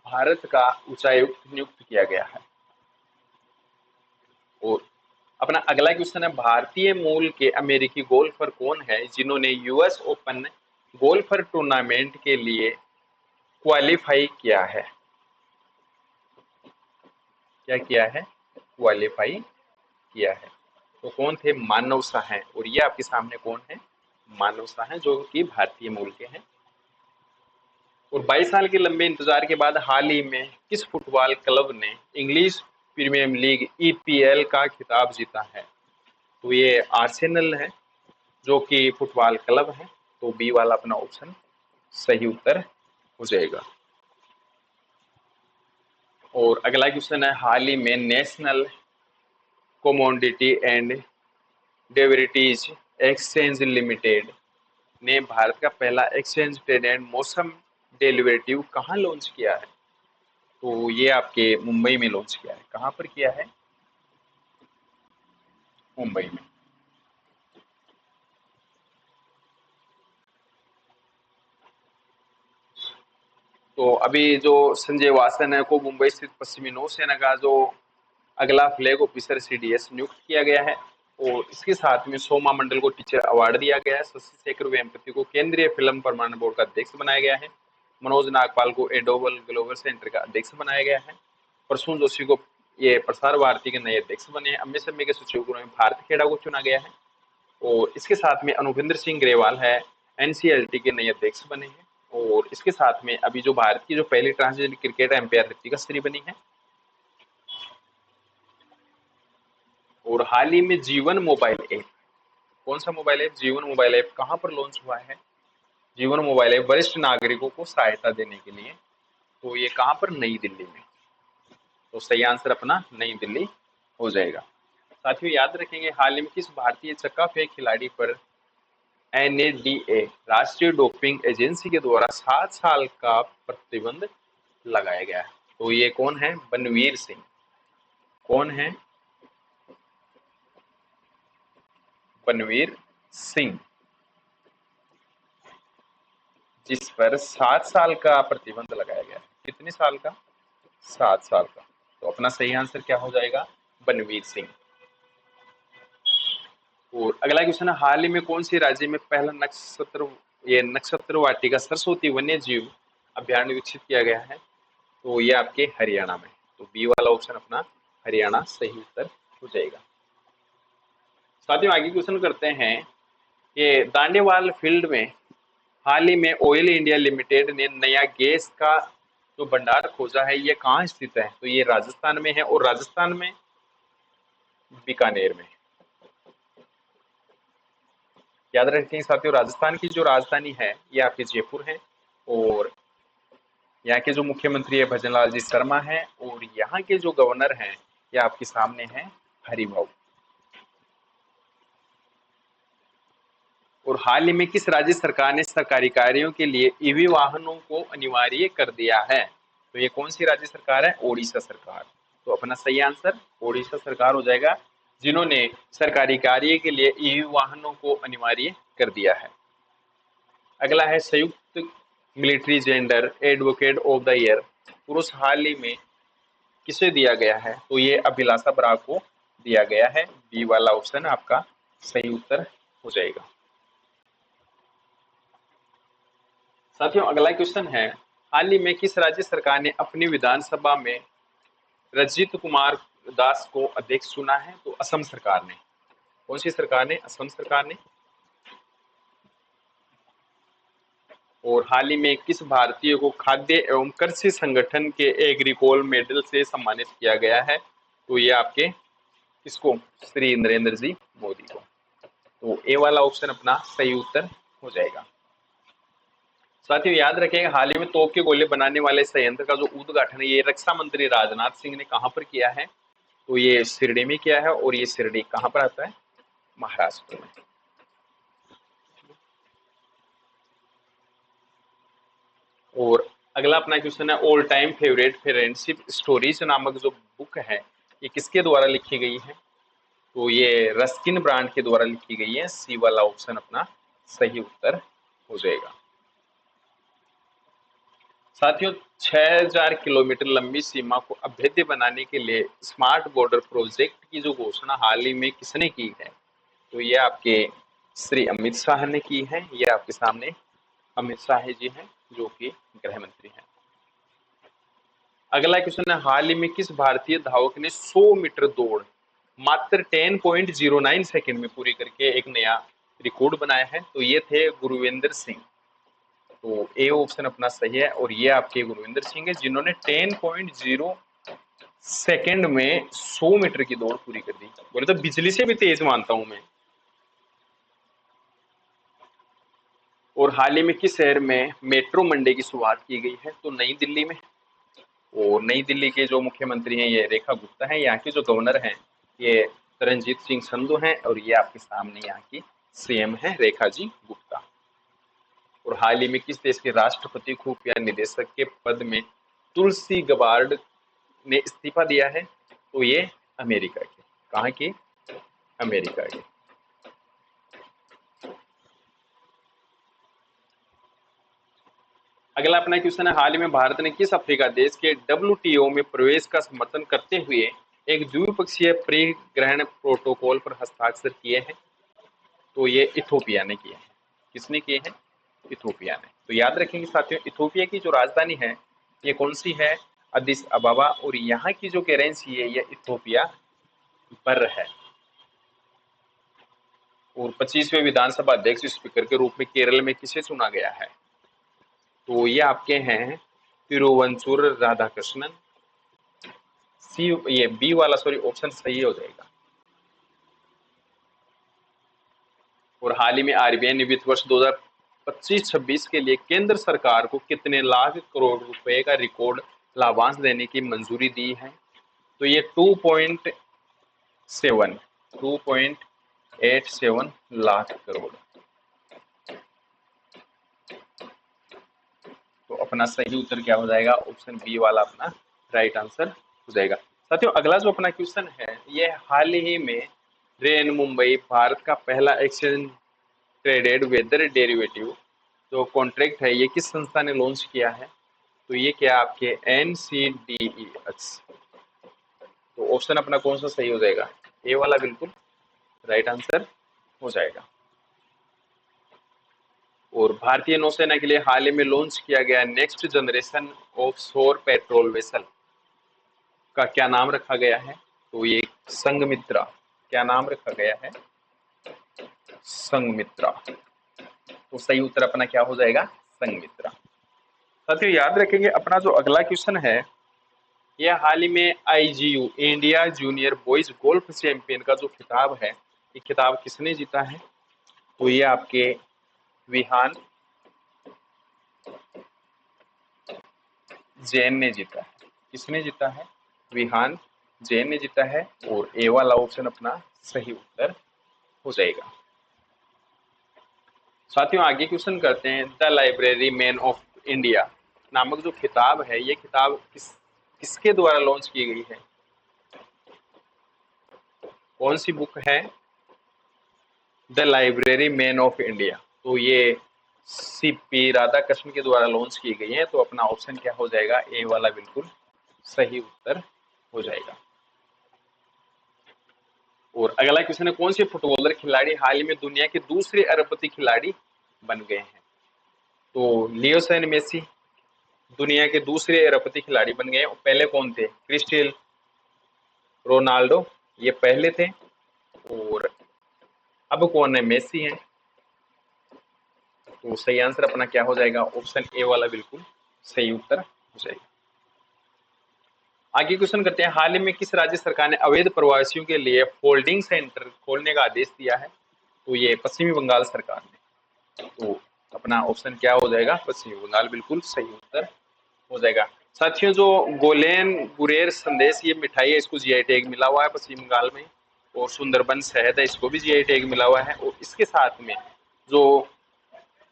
भारत का उच्चायुक्त नियुक्त किया गया है। और अपना अगला क्वेश्चन है, भारतीय मूल के अमेरिकी गोल्फर कौन है जिन्होंने यूएस ओपन गोल्फर टूर्नामेंट के लिए क्वालिफाई किया है? क्या किया है? क्वालिफाई किया है। तो कौन थे? मानव शाह हैं। और ये आपके सामने कौन है? मानव शाह हैं जो कि भारतीय मूल के हैं। और 22 साल के लंबे इंतजार के बाद हाल ही में किस फुटबॉल क्लब ने इंग्लिश प्रीमियर लीग ईपीएल का खिताब जीता है? तो ये आर्सेनल है जो कि फुटबॉल क्लब है। तो बी वाला अपना ऑप्शन सही उत्तर हो जाएगा। और अगला क्वेश्चन है, हाल ही में national commodity and derivatives exchange limited ने भारत का पहला एक्सचेंज ट्रेडेड मौसम डेरिवेटिव कहाँ लॉन्च किया है? तो ये आपके मुंबई में लॉन्च किया है। कहाँ पर किया है? मुंबई में। तो अभी जो संजय वासन है को मुंबई स्थित पश्चिमी नौसेना का जो अगला फ्लैग ऑफिसर सीडीएस नियुक्त किया गया है। और इसके साथ में सोमा मंडल को टीचर अवार्ड दिया गया है। शशि शेखर वेम्पति को केंद्रीय फिल्म प्रमाणन बोर्ड का अध्यक्ष बनाया गया है। मनोज नागपाल को एडोबल ग्लोबल सेंटर का अध्यक्ष बनाया गया है। प्रसून जोशी को ये प्रसार भारती के नए अध्यक्ष बने हैं। अमित शर्मा के सचिव के रूप में भारत खेड़ा को चुना गया है। और इसके साथ में अनुभिंदर सिंह ग्रेवाल है एनसीएलटी के नए अध्यक्ष बने हैं। और इसके साथ में अभी जो भारत की जो पहली transgender cricket umpire Ritika Shri बनी है। और हाल ही में जीवन मोबाइल ऐप, कौन सा मोबाइल ऐप? जीवन मोबाइल ऐप कहाँ पर लॉन्च हुआ है? जीवन मोबाइल ऐप वरिष्ठ नागरिकों को सहायता देने के लिए। तो ये कहाँ पर? नई दिल्ली में। तो सही आंसर अपना नई दिल्ली हो जाएगा। साथियों याद रखेंगे, हाल ही में किस भारतीय चक्का फेंक खिलाड़ी पर एनएडीए राष्ट्रीय डोपिंग एजेंसी के द्वारा 7 साल का प्रतिबंध लगाया गया है? तो ये कौन है? बनवीर सिंह। कौन है? बनवीर सिंह, जिस पर 7 साल का प्रतिबंध लगाया गया है। कितने साल का? 7 साल का। तो अपना सही आंसर क्या हो जाएगा? बनवीर सिंह। और अगला क्वेश्चन है, हाल ही में कौन सी राज्य में पहला नक्षत्र वाटिका सरस्वती वन्य जीव अभ्यारण्य विकसित किया गया है? तो ये आपके हरियाणा में। तो बी वाला ऑप्शन अपना हरियाणा सही उत्तर हो जाएगा। साथियों आगे क्वेश्चन करते हैं, ये दांडेवाल फील्ड में हाल ही में ऑयल इंडिया लिमिटेड ने नया गैस का जो भंडार खोजा है, ये कहाँ स्थित है? तो ये राजस्थान में है। और राजस्थान में बीकानेर में। याद रखें साथियों, राजस्थान की जो राजधानी है ये आपकी जयपुर है। और यहाँ के जो मुख्यमंत्री है भजनलाल जी शर्मा है। और यहाँ के जो गवर्नर हैं ये आपके सामने हैं हरिभाऊ। और हाल ही में किस राज्य सरकार ने सरकारी कार्यों के लिए ईवी वाहनों को अनिवार्य कर दिया है? तो ये कौन सी राज्य सरकार है? ओडिशा सरकार। तो अपना सही आंसर ओडिशा सरकार हो जाएगा, जिन्होंने सरकारी कार्य के लिए ईवी वाहनों को अनिवार्य कर दिया है। अगला है, संयुक्त military gender advocate of the year पुरुष हाल ही में किसे दिया गया है? तो ये अभिलाषा बराग को दिया गया है। बी वाला ऑप्शन आपका सही उत्तर हो जाएगा। साथियों अगला क्वेश्चन है, हाल ही में किस राज्य सरकार ने अपनी विधानसभा में रंजीत कुमार दास को अध्यक्ष चुना है? तो असम सरकार ने। कौन सी सरकार ने? असम सरकार ने। और हाल ही में किस भारतीय को खाद्य एवं कृषि संगठन के एग्रीकोल मेडल से सम्मानित किया गया है? तो ये आपके किसको? श्री नरेंद्र जी मोदी को। तो ए वाला ऑप्शन अपना सही उत्तर हो जाएगा। साथियों याद रखें, हाल ही में तोप के गोले बनाने वाले संयंत्र का जो उद्घाटन है ये रक्षा मंत्री राजनाथ सिंह ने कहां पर किया है? तो ये शिरडी में किया है। और ये शिरडी कहां पर आता है? महाराष्ट्र में। और अगला अपना क्वेश्चन है, all time favourite friendship stories नामक जो बुक है ये किसके द्वारा लिखी गई है? तो ये रस्किन ब्रांड के द्वारा लिखी गई है। सी वाला ऑप्शन अपना सही उत्तर हो जाएगा। साथियों 6000 किलोमीटर लंबी सीमा को अभेद्य बनाने के लिए स्मार्ट बॉर्डर प्रोजेक्ट की जो घोषणा हाल ही में किसने की है? तो ये आपके श्री अमित शाह ने की है। ये आपके सामने अमित शाह जी हैं जो कि गृह मंत्री हैं। अगला क्वेश्चन है, हाल ही में किस भारतीय धावक ने 100 मीटर दौड़ मात्र 10.09 सेकंड में पूरी करके एक नया रिकॉर्ड बनाया है? तो ये थे गुरविंदर सिंह। तो ए ऑप्शन अपना सही है। और ये आपके गुरविंदर सिंह है जिन्होंने 10.0 सेकंड में 100 मीटर की दौड़ पूरी कर दी। बोले तो बिजली से भी तेज मानता हूं मैं। और हाल ही में किस शहर में मेट्रो मंडे की शुरुआत की गई है? तो नई दिल्ली में। और नई दिल्ली के जो मुख्यमंत्री हैं ये रेखा गुप्ता हैं। यहाँ के जो गवर्नर हैं ये तरनजीत सिंह संधू हैं। और ये आपके सामने यहाँ की सीएम है रेखा जी गुप्ता। और हाल ही में किस देश के राष्ट्रपति खुफिया निदेशक के पद में तुलसी गबार्ड ने इस्तीफा दिया है? तो ये अमेरिका के। कहाँ के? अमेरिका के। अगला अपना क्वेश्चन है, हाल ही में भारत ने किस अफ्रीका देश के WTO में प्रवेश का समर्थन करते हुए एक द्विपक्षीय परिग्रहण प्रोटोकॉल पर हस्ताक्षर किए हैं? तो ये इथोपिया ने किए हैं। किसने किए हैं? इथोपिया ने। तो याद रखेंगे साथियों, इथोपिया की जो राजधानी है ये कौन सी है? अदिस अबाबा। और यहाँ की जो करेंसी है ये इथोपिया बर है। और 25वें विधानसभा अध्यक्ष स्पीकर के रूप में केरल में किसे चुना गया है? तो ये आपके हैं तिरुवंचुर राधाकृष्णन। सी, ये बी वाला सॉरी ऑप्शन सही हो जाएगा। और हाल ही में RBI ने वित्त वर्ष 2025-26 के लिए केंद्र सरकार को कितने लाख करोड़ रुपए का रिकॉर्ड लाभांश देने की मंजूरी दी है? तो ये 2.87 लाख करोड़। तो अपना सही उत्तर क्या हो जाएगा? ऑप्शन बी वाला अपना राइट आंसर हो जाएगा। साथियों अगला जो अपना क्वेश्चन है ये हाल ही में रेन मुंबई भारत का पहला एक्सचेंज ट्रेडेड वेदर डेरिवेटिव जो कॉन्ट्रैक्ट है ये किस संस्था ने लॉन्च किया है? तो ये क्या आपके NCDEX। तो ऑप्शन अपना कौन सा सही हो जाएगा? ए वाला बिल्कुल राइट आंसर हो जाएगा। और भारतीय नौसेना के लिए हाल ही में लॉन्च किया गया नेक्स्ट जनरेशन ऑफ शोर पेट्रोल वेसल का क्या नाम रखा गया है? तो ये संघमित्रा। क्या नाम रखा गया है? संघमित्रा। तो सही उत्तर अपना क्या हो जाएगा? संघमित्रा। साथियों याद रखेंगे अपना जो अगला क्वेश्चन है यह हाल ही में IGU India junior boys golf champion का जो खिताब है ये खिताब किसने जीता है? तो ये आपके विहान जैन ने जीता है। किसने जीता है? विहान जैन ने जीता है। और ए वाला ऑप्शन अपना सही उत्तर हो जाएगा। साथियों आगे क्वेश्चन करते हैं, the library man of India नामक जो किताब है ये किताब किसके द्वारा लॉन्च की गई है? कौन सी बुक है? The library man of India. तो ये CP राधाकृष्णन के द्वारा लॉन्च की गई है। तो अपना ऑप्शन क्या हो जाएगा? ए वाला बिल्कुल सही उत्तर हो जाएगा। और अगला क्वेश्चन है, कौन से फुटबॉलर खिलाड़ी हाल ही में दुनिया के दूसरे अरबपति खिलाड़ी बन गए हैं? तो लियोनेल मेसी दुनिया के दूसरे अरबपति खिलाड़ी बन गए। पहले कौन थे? क्रिस्टियानो रोनाल्डो ये पहले थे। और अब कौन है? मेसी है। तो सही आंसर अपना क्या हो जाएगा? ऑप्शन ए वाला बिल्कुल सही उत्तर हो जाएगा। आगे क्वेश्चन करते हैं, हाल ही में किस राज्य सरकार ने अवैध प्रवासियों के लिए फोल्डिंग सेंटर खोलने का आदेश दिया है? तो ये पश्चिमी बंगाल सरकार ने। तो अपना ऑप्शन क्या हो जाएगा? पश्चिमी बंगाल बिल्कुल सही उत्तर हो जाएगा। साथियों जो गोलेन गुरेर संदेश ये मिठाई है इसको GI टैग मिला हुआ है पश्चिम बंगाल में। और सुंदरबन शहद है इसको भी GI टैग मिला हुआ है। और इसके साथ में जो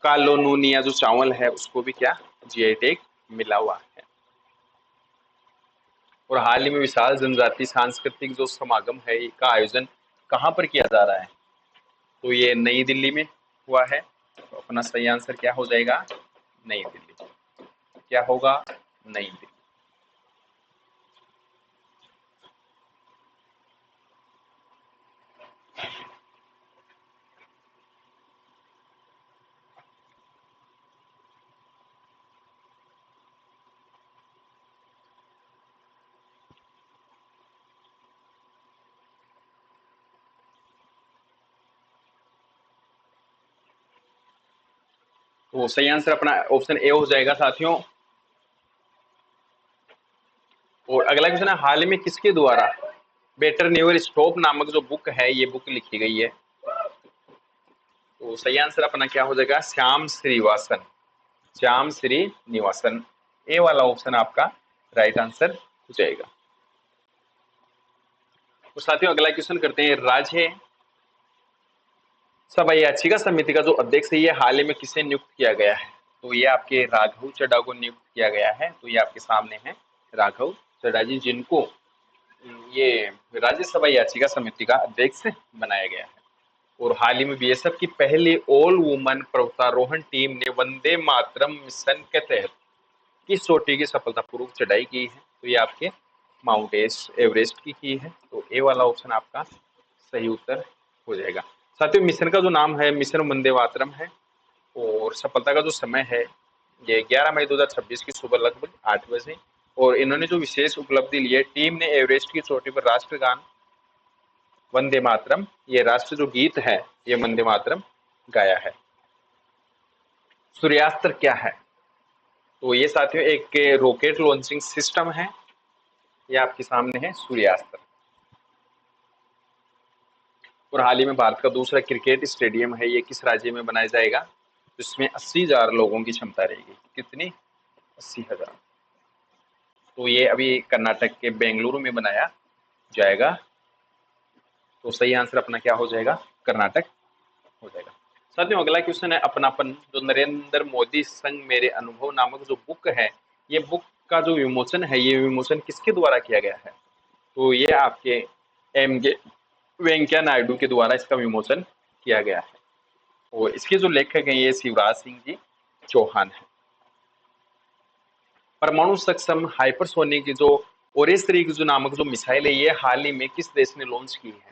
कालो नूनिया जो चावल है उसको भी क्या GI टैग मिला हुआ है। और हाल ही में विशाल जनजाति सांस्कृतिक जो समागम है का आयोजन कहाँ पर किया जा रहा है? तो ये नई दिल्ली में हुआ है। तो अपना सही आंसर क्या हो जाएगा? नई दिल्ली। क्या होगा? नई दिल्ली। तो सही आंसर अपना ऑप्शन ए हो जाएगा साथियों। और अगला क्वेश्चन है, हाल ही में किसके द्वारा बेटर नेवर स्टॉप नामक जो बुक है ये बुक लिखी गई है? तो सही आंसर अपना क्या हो जाएगा? श्याम श्रीवासन। श्याम श्रीनिवासन। ए वाला ऑप्शन आपका राइट आंसर हो जाएगा। तो साथियों अगला क्वेश्चन करते हैं, राज्य सभा याचिका समिति का जो अध्यक्ष है ये हाल ही में किसे नियुक्त किया गया है? तो ये आपके राघव चड्ढा को नियुक्त किया गया है। तो ये आपके सामने है राघव चड्ढा जी जिनको ये राज्यसभा याचिका समिति का अध्यक्ष बनाया गया है। और हाल ही में बीएसएफ की पहली ऑल वुमन पर्वतारोहण टीम ने वंदे मातरम मिशन के तहत किस चोटी की सफलतापूर्वक चढ़ाई की है? तो ये आपके माउंट एवरेस्ट की है। तो ए वाला ऑप्शन आपका सही उत्तर हो जाएगा। साथियों, मिशन का जो नाम है मिशन वंदे मातरम है और सफलता का जो समय है ये 11 मई 2026 की सुबह लगभग 8 बजे। और इन्होंने जो विशेष उपलब्धि ली है, टीम ने एवरेस्ट की चोटी पर राष्ट्रगान वंदे मातरम, ये राष्ट्र जो गीत है ये वंदे मातरम गाया है। सूर्यास्त्र क्या है? तो ये साथियों एक रॉकेट लॉन्चिंग सिस्टम है। ये आपके सामने है सूर्यास्त्र। और हाल ही में भारत का दूसरा क्रिकेट स्टेडियम है, ये किस राज्य में बनाया जाएगा? जिसमें 80,000 लोगों की क्षमता रहेगी। कितनी? 80,000। तो ये अभी कर्नाटक के बेंगलुरु में बनाया जाएगा। तो सही आंसर अपना क्या हो जाएगा? कर्नाटक हो जाएगा। साथियों, अगला क्वेश्चन है अपनापन, जो नरेंद्र मोदी संग मेरे अनुभव नामक जो बुक है, ये बुक का जो विमोचन है ये विमोचन किसके द्वारा किया गया है? तो ये आपके एम के वेंकैया नायडू के द्वारा इसका विमोचन किया गया है। और इसके जो लेखक हैं ये शिवराज सिंह जी चौहान है। परमाणु सक्षम हाइपरसोनिक जो ओरेस-3 जो नामक जो मिसाइल है ये हाल ही में किस देश ने लॉन्च की है?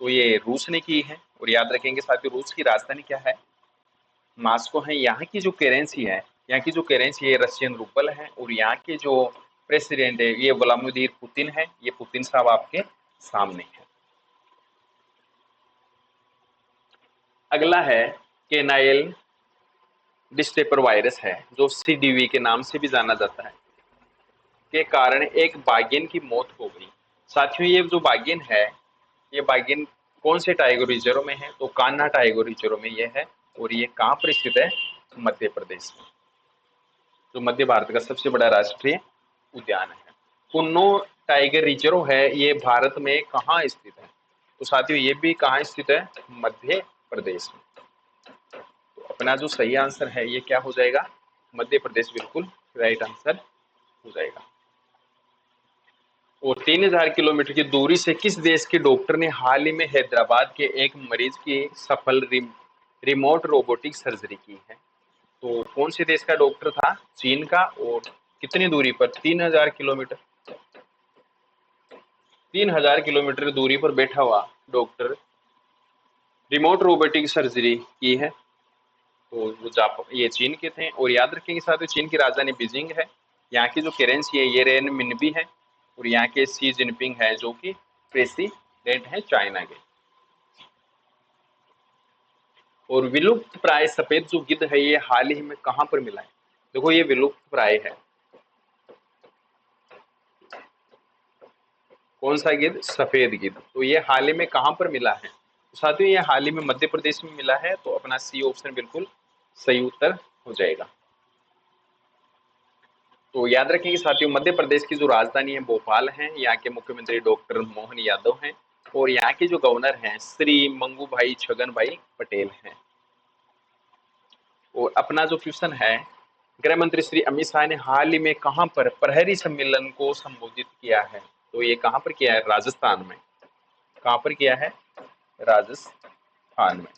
तो ये रूस ने की है। और याद रखेंगे साथियों, रूस की राजधानी क्या है? मास्को है। यहाँ की जो करेंसी है, यहाँ की जो करेंसी है रशियन रूबल है। और यहाँ के जो प्रेसिडेंट है ये व्लादिमीर पुतिन है। ये पुतिन साहब आपके सामने है। अगला है केनाइल डिस्टेपर वायरस है, जो सीडीवी के नाम से भी जाना जाता है, के कारण एक बाघिन की मौत हो गई। साथियों, ये जो बाघिन है ये बाघिन कौन से टाइगर रिजर्व में है? तो कान्हा टाइगर रिजर्व में ये है। और ये कहाँ पर स्थित है? मध्य प्रदेश में, जो मध्य भारत का सबसे बड़ा राष्ट्रीय उद्यान है। कुन्नो टाइगर रिजर्व है, ये भारत में कहाँ स्थित है? तो साथियों ये भी कहाँ स्थित है? मध्य प्रदेश में। तो अपना जो सही आंसर है ये क्या हो जाएगा? मध्य प्रदेश बिल्कुल राइट आंसर हो जाएगा। और 3,000 किलोमीटर की दूरी से किस देश के डॉक्टर ने हाल ही में हैदराबाद के एक मरीज की सफल रिमोट रोबोटिक सर्जरी की है? तो कौन से देश का डॉक्टर था? चीन का। और कितनी दूरी पर? 3,000 किलोमीटर। 3,000 किलोमीटर दूरी पर बैठा हुआ डॉक्टर रिमोट रोबोटिक सर्जरी की है। तो वो ये चीन के थे। और याद रखेंगे साथियों, चीन की राजधानी बीजिंग है। यहाँ की जो करेंसी है ये रेन मिनबी है। और यहाँ के शी जिनपिंग है जो कि प्रेसिडेंट है चाइना के। और विलुप्त प्राय सफेद जो गिद्ध है ये हाल ही में कहाँ पर मिला है? देखो ये विलुप्त प्राय है। कौन सा गिद्ध? सफेद गिद्ध। तो ये हाल ही में कहाँ पर मिला है? तो साथियों ये हाल ही में मध्य प्रदेश में मिला है। तो अपना सी ऑप्शन बिल्कुल सही उत्तर हो जाएगा। तो याद रखेंगे साथियों, मध्य प्रदेश की जो राजधानी है भोपाल है। यहाँ के मुख्यमंत्री डॉक्टर मोहन यादव हैं। और यहाँ के जो गवर्नर हैं श्री मंगू भाई छगन भाई पटेल हैं। और अपना जो क्वेश्चन है, गृह मंत्री श्री अमित शाह ने हाल ही में कहां पर प्रहरी सम्मेलन को संबोधित किया है? तो ये कहां पर किया है? राजस्थान में। कहां पर किया है? राजस्थान में।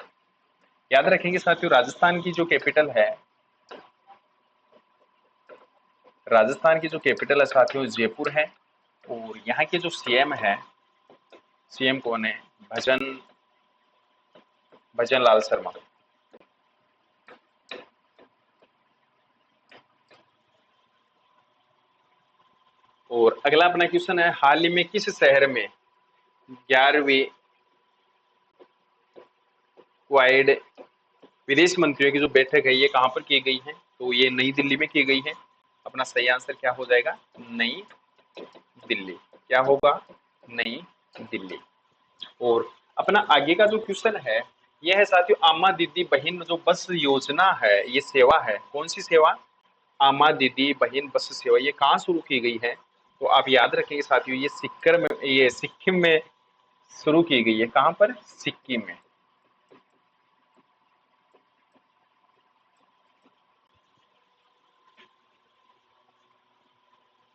याद रखेंगे साथियों, राजस्थान की जो कैपिटल है, राजस्थान की जो कैपिटल है साथियों जयपुर है। और यहाँ के जो सीएम है, सीएम कौन है? भजन लाल शर्मा। और अगला अपना क्वेश्चन है, हाल ही में किस शहर में 11वीं क्वाड विदेश मंत्रियों की जो बैठक है ये कहां पर की गई है? तो ये नई दिल्ली में की गई है। अपना सही आंसर क्या हो जाएगा? नई दिल्ली। क्या होगा? नई दिल्ली। और अपना आगे का जो क्वेश्चन है यह है साथियों, आमा दीदी बहन जो बस योजना है, ये सेवा है, कौन सी सेवा? आमा दीदी बहन बस सेवा, ये कहाँ शुरू की गई है? तो आप याद रखेंगे साथियों, ये सिक्किम में शुरू की गई है। कहाँ पर? सिक्किम में।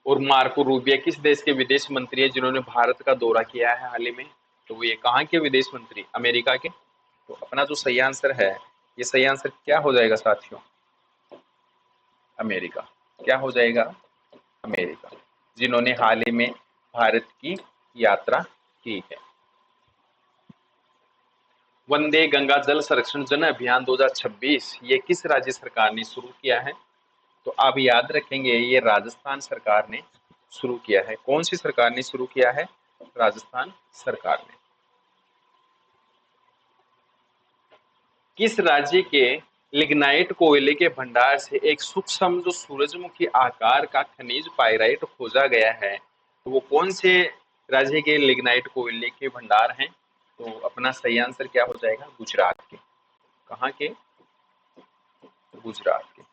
और मार्को रूबिया किस देश के विदेश मंत्री है जिन्होंने भारत का दौरा किया है हाल ही में? तो वो ये कहाँ के विदेश मंत्री? अमेरिका के। तो अपना जो सही आंसर है, ये सही आंसर क्या हो जाएगा साथियों? अमेरिका। क्या हो जाएगा? अमेरिका, जिन्होंने हाल ही में भारत की यात्रा की है। वंदे गंगा जल संरक्षण जन अभियान 2026 ये किस राज्य सरकार ने शुरू किया है? तो आप याद रखेंगे, ये राजस्थान सरकार ने शुरू किया है। कौन सी सरकार ने शुरू किया है? राजस्थान सरकार ने। किस राज्य के लिग्नाइट कोयले के भंडार से एक सूक्ष्म जो सूरजमुखी आकार का खनिज पाइराइट खोजा गया है, तो वो कौन से राज्य के लिग्नाइट कोयले के भंडार हैं? तो अपना सही आंसर क्या हो जाएगा? गुजरात के। कहाँ के? गुजरात के।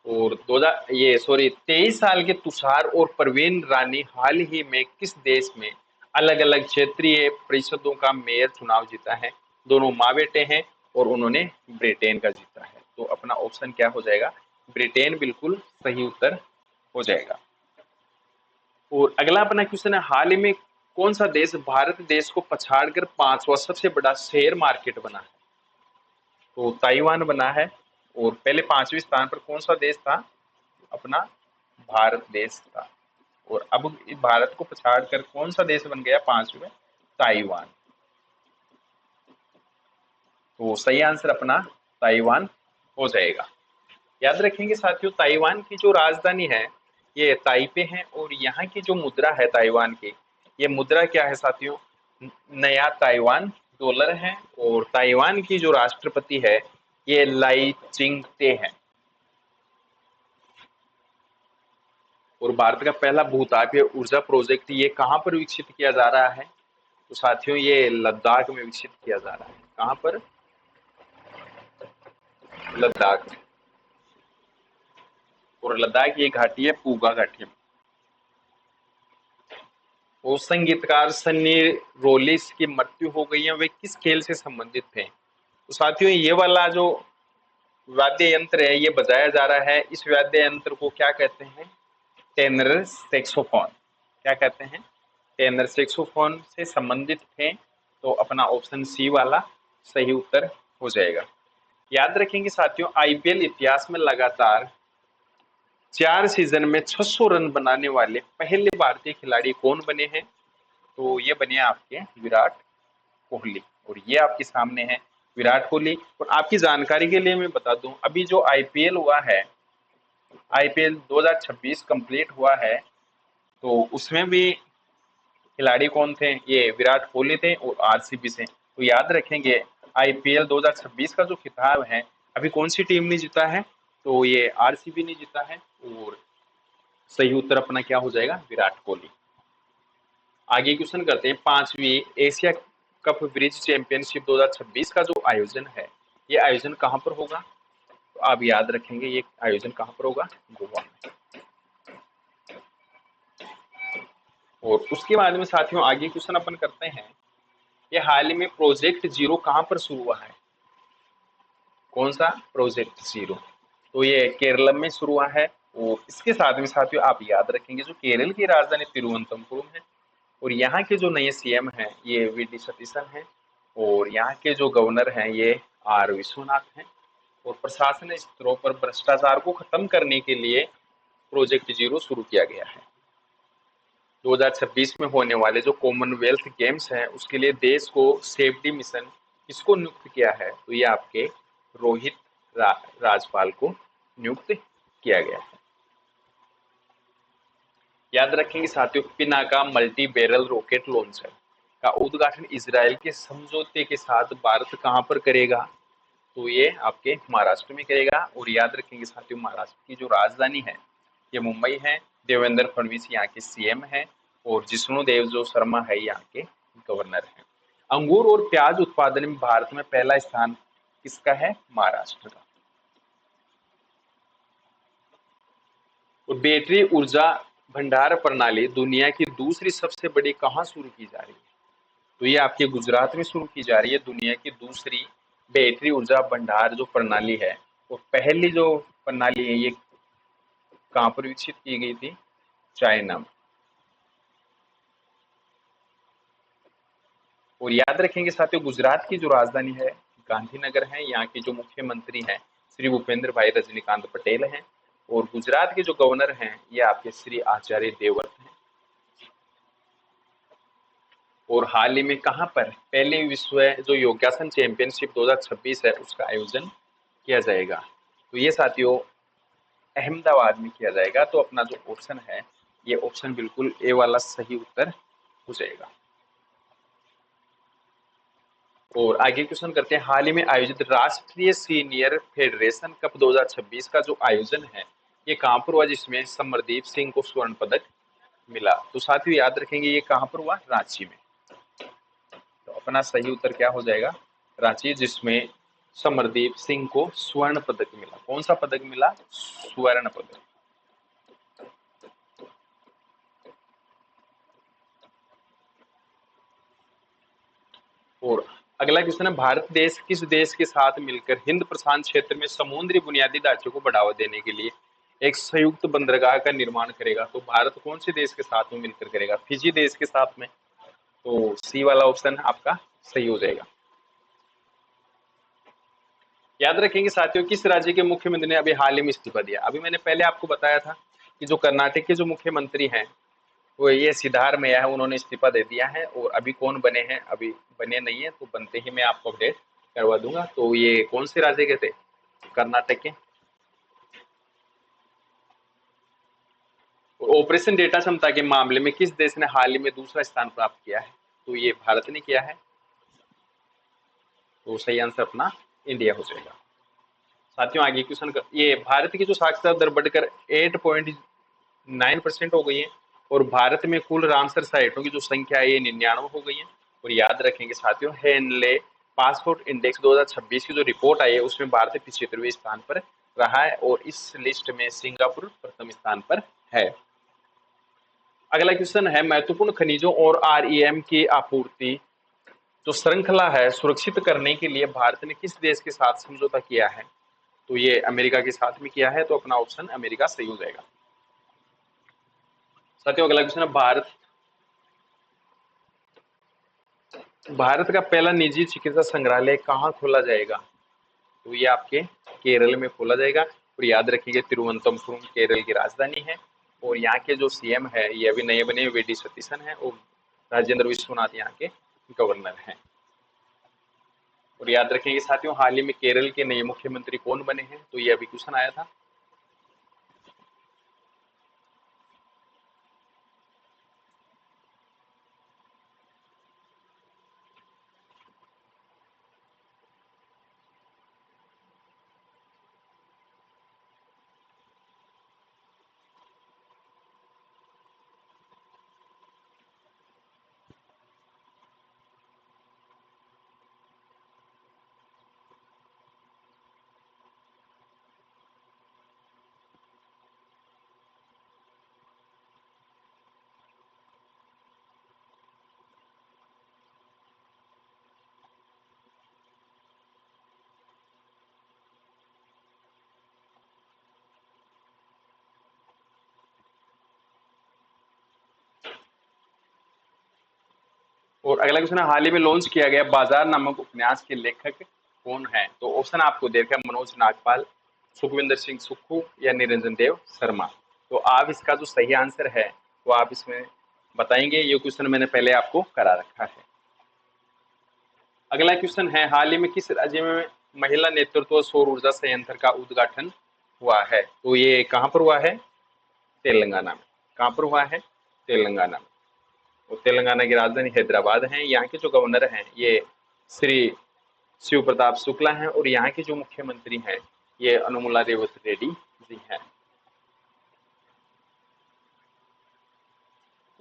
और 23 साल के तुषार और प्रवीण रानी हाल ही में किस देश में अलग अलग क्षेत्रीय परिषदों का मेयर चुनाव जीता है? दोनों माँ बेटे हैं और उन्होंने ब्रिटेन का जीता है। तो अपना ऑप्शन क्या हो जाएगा? ब्रिटेन बिल्कुल सही उत्तर हो जाएगा। और अगला अपना क्वेश्चन है, हाल ही में कौन सा देश भारत देश को पछाड़कर 5वां सबसे बड़ा शेयर मार्केट बना है? तो ताइवान बना है। और पहले 5वें स्थान पर कौन सा देश था? अपना भारत देश था। और अब भारत को पछाड़कर कौन सा देश बन गया 5वें? ताइवान। तो सही आंसर अपना ताइवान हो जाएगा। याद रखेंगे साथियों, ताइवान की जो राजधानी है ये ताइपे है, और यहाँ की जो मुद्रा है ताइवान की, ये मुद्रा क्या है साथियों? नया ताइवान डॉलर है। और ताइवान की जो राष्ट्रपति है ये लाई चिंगते हैं। और भारत का पहला भूतापीय ऊर्जा प्रोजेक्ट ये कहाँ पर विकसित किया जा रहा है? तो साथियों ये लद्दाख में विकसित किया जा रहा है। कहाँ पर? लद्दाख में। और लद्दाख ये घाटी है पूगा घाटी में। वो संगीतकार सन्नी रोलिस की मृत्यु हो गई है, वे किस खेल से संबंधित थे? तो साथियों ये वाला जो वाद्य यंत्र है ये बजाया जा रहा है, इस वाद्य यंत्र को क्या कहते हैं? Tenor saxophone. क्या कहते हैं? टेनर सैक्सोफोन से संबंधित थे। तो अपना ऑप्शन सी वाला सही उत्तर हो जाएगा। याद रखेंगे साथियों, आईपीएल इतिहास में लगातार 4 सीजन में 600 रन बनाने वाले पहले भारतीय खिलाड़ी कौन बने हैं? तो ये बने आपके विराट कोहली। और ये आपके सामने है विराट कोहली। और आपकी जानकारी के लिए मैं बता दूं, अभी जो आईपीएल हुआ है, आईपीएल 2026 कंप्लीट हुआ है, तो उसमें भी खिलाड़ी कौन थे? ये विराट कोहली थे और आरसीबी से। तो याद रखेंगे, आईपीएल 2026 का जो खिताब है अभी कौन सी टीम ने जीता है? तो ये आरसीबी ने जीता है। और सही उत्तर अपना क्या हो जाएगा? विराट कोहली। आगे क्वेश्चन करते हैं, 5वीं एशिया कप ब्रिज चैंपियनशिप 2026 का जो आयोजन है ये आयोजन कहाँ पर होगा? तो आप याद रखेंगे, ये आयोजन कहाँ पर होगा? गोवा में। और उसके बाद में साथियों आगे क्वेश्चन अपन करते हैं, ये हाल ही में प्रोजेक्ट जीरो कहाँ पर शुरू हुआ है? कौन सा प्रोजेक्ट जीरो? तो ये केरल में शुरू हुआ है। और इसके साथ में साथियों आप याद रखेंगे, जो केरल की राजधानी तिरुवनंतपुरम है, और यहाँ के जो नए सीएम हैं ये वी डी सतीशन हैं। और यहाँ के जो गवर्नर हैं ये आर विश्वनाथ हैं। और प्रशासन स्तरों पर भ्रष्टाचार को खत्म करने के लिए प्रोजेक्ट जीरो शुरू किया गया है। 2026 में होने वाले जो कॉमनवेल्थ गेम्स हैं उसके लिए देश को सेफ्टी मिशन किसको नियुक्त किया है? तो ये आपके रोहित राजपाल को नियुक्त किया गया है। याद रखेंगे साथियों, Pinaka multi barrel rocket launcher का उद्घाटन इजराइल के समझौते के साथ भारत कहां पर करेगा? तो ये आपके महाराष्ट्र में करेगा। और याद रखेंगे साथियों, महाराष्ट्र की जो राजधानी है ये मुंबई है। देवेंद्र फडणवीस यहाँ के सीएम है। और जिष्णु देव जो शर्मा है यहाँ के गवर्नर है। अंगूर और प्याज उत्पादन में भारत में पहला स्थान किसका है? महाराष्ट्र का। और बैटरी ऊर्जा भंडार प्रणाली दुनिया की दूसरी सबसे बड़ी कहाँ शुरू की जा रही है? तो ये आपके गुजरात में शुरू की जा रही है, दुनिया की दूसरी बैटरी ऊर्जा भंडार जो प्रणाली है। और पहली जो प्रणाली है ये कहाँ पर विकसित की गई थी? चाइना में। और याद रखेंगे साथियों, गुजरात की जो राजधानी है गांधीनगर है। यहाँ के जो मुख्यमंत्री हैं श्री भूपेंद्र भाई रजनीकांत पटेल हैं। और गुजरात के जो गवर्नर हैं ये आपके श्री आचार्य देवव्रत हैं। और हाल ही में कहाँ पर पहले विश्व जो योगासन चैंपियनशिप 2026 है उसका आयोजन किया जाएगा। तो ये साथियों अहमदाबाद में किया जाएगा। तो अपना जो ऑप्शन है ये ऑप्शन बिल्कुल ए वाला सही उत्तर हो जाएगा। और आगे क्वेश्चन करते हैं, हाल ही में आयोजित राष्ट्रीय सीनियर फेडरेशन कप 2026 का जो आयोजन है ये कहाँ पर हुआ, जिसमें समरदीप सिंह को स्वर्ण पदक मिला। तो साथियों याद रखेंगे ये कहाँ पर हुआ, रांची में। तो अपना सही उत्तर क्या हो जाएगा, रांची, जिसमें समरदीप सिंह को स्वर्ण पदक मिला। कौन सा पदक मिला, स्वर्ण पदक। और अगला क्वेश्चन है, भारत देश किस देश के साथ मिलकर हिंद प्रशांत क्षेत्र में समुद्री बुनियादी ढांचे को बढ़ावा देने के लिए एक संयुक्त बंदरगाह का निर्माण करेगा। तो भारत कौन से देश के साथ में मिलकर करेगा, फिजी देश के साथ में। तो सी वाला ऑप्शन आपका सही हो जाएगा। याद रखेंगे साथियों, किस राज्य के मुख्यमंत्री ने अभी हाल ही में इस्तीफा दिया। अभी मैंने पहले आपको बताया था कि जो कर्नाटक के जो मुख्यमंत्री हैं वो ये सिद्धारमैया है, उन्होंने इस्तीफा दे दिया है। और अभी कौन बने हैं, अभी बने नहीं है, तो बनते ही मैं आपको अपडेट करवा दूंगा। तो ये कौन से राज्य के थे, कर्नाटक के। ऑपरेशन डेटा क्षमता के मामले में किस देश ने हाल ही में दूसरा स्थान प्राप्त किया है। तो ये भारत ने किया है। तो सही आंसर अपना इंडिया हो जाएगा। साथियों आगे क्वेश्चन ये भारत की जो साक्षरता दर बढ़कर 8.9% हो गई है। और भारत में कुल रामसर साइटों की जो संख्या है ये 99 हो गई है। और याद रखेंगे साथियों, हेनले पासपोर्ट इंडेक्स 2026 की जो रिपोर्ट आई है उसमें भारत 75वें स्थान पर रहा है। और इस लिस्ट में सिंगापुर प्रथम स्थान पर है। अगला क्वेश्चन है, महत्वपूर्ण खनिजों और आरईएम की आपूर्ति जो श्रृंखला है सुरक्षित करने के लिए भारत ने किस देश के साथ समझौता किया है। तो ये अमेरिका के साथ में किया है। तो अपना ऑप्शन अमेरिका सही हो जाएगा। साथियों अगला क्वेश्चन है, भारत का पहला निजी चिकित्सा संग्रहालय कहाँ खोला जाएगा। तो ये आपके केरल में खोला जाएगा। और याद रखिएगा तिरुवनंतपुरम केरल की राजधानी है। और यहाँ के जो सीएम है ये अभी नए बने वी.डी. सतीशन है। और राजेंद्र विश्वनाथ यहाँ के गवर्नर हैं। और याद रखेंगे साथियों, हाल ही में केरल के नए मुख्यमंत्री कौन बने हैं। तो ये अभी क्वेश्चन आया था। और अगला क्वेश्चन है, हाल ही में लॉन्च किया गया बाजार नामक उपन्यास के लेखक कौन है। तो ऑप्शन आपको देखा, मनोज नागपाल, सुखविंदर सिंह सुक्खू या निरंजन देव शर्मा। तो आप इसका जो सही आंसर है वो आप इसमें बताएंगे। ये क्वेश्चन मैंने पहले आपको करा रखा है। अगला क्वेश्चन है, हाल ही में किस राज्य में महिला नेतृत्व सौर ऊर्जा संयंत्र का उद्घाटन हुआ है। तो ये कहाँ पर हुआ है, तेलंगाना में। कहाँ पर हुआ है, तेलंगाना में। और तेलंगाना की राजधानी हैदराबाद है। यहाँ के जो गवर्नर हैं ये श्री शिव प्रताप शुक्ला हैं। और यहाँ के जो मुख्यमंत्री हैं ये अनुमुला रेवत रेड्डी जी हैं।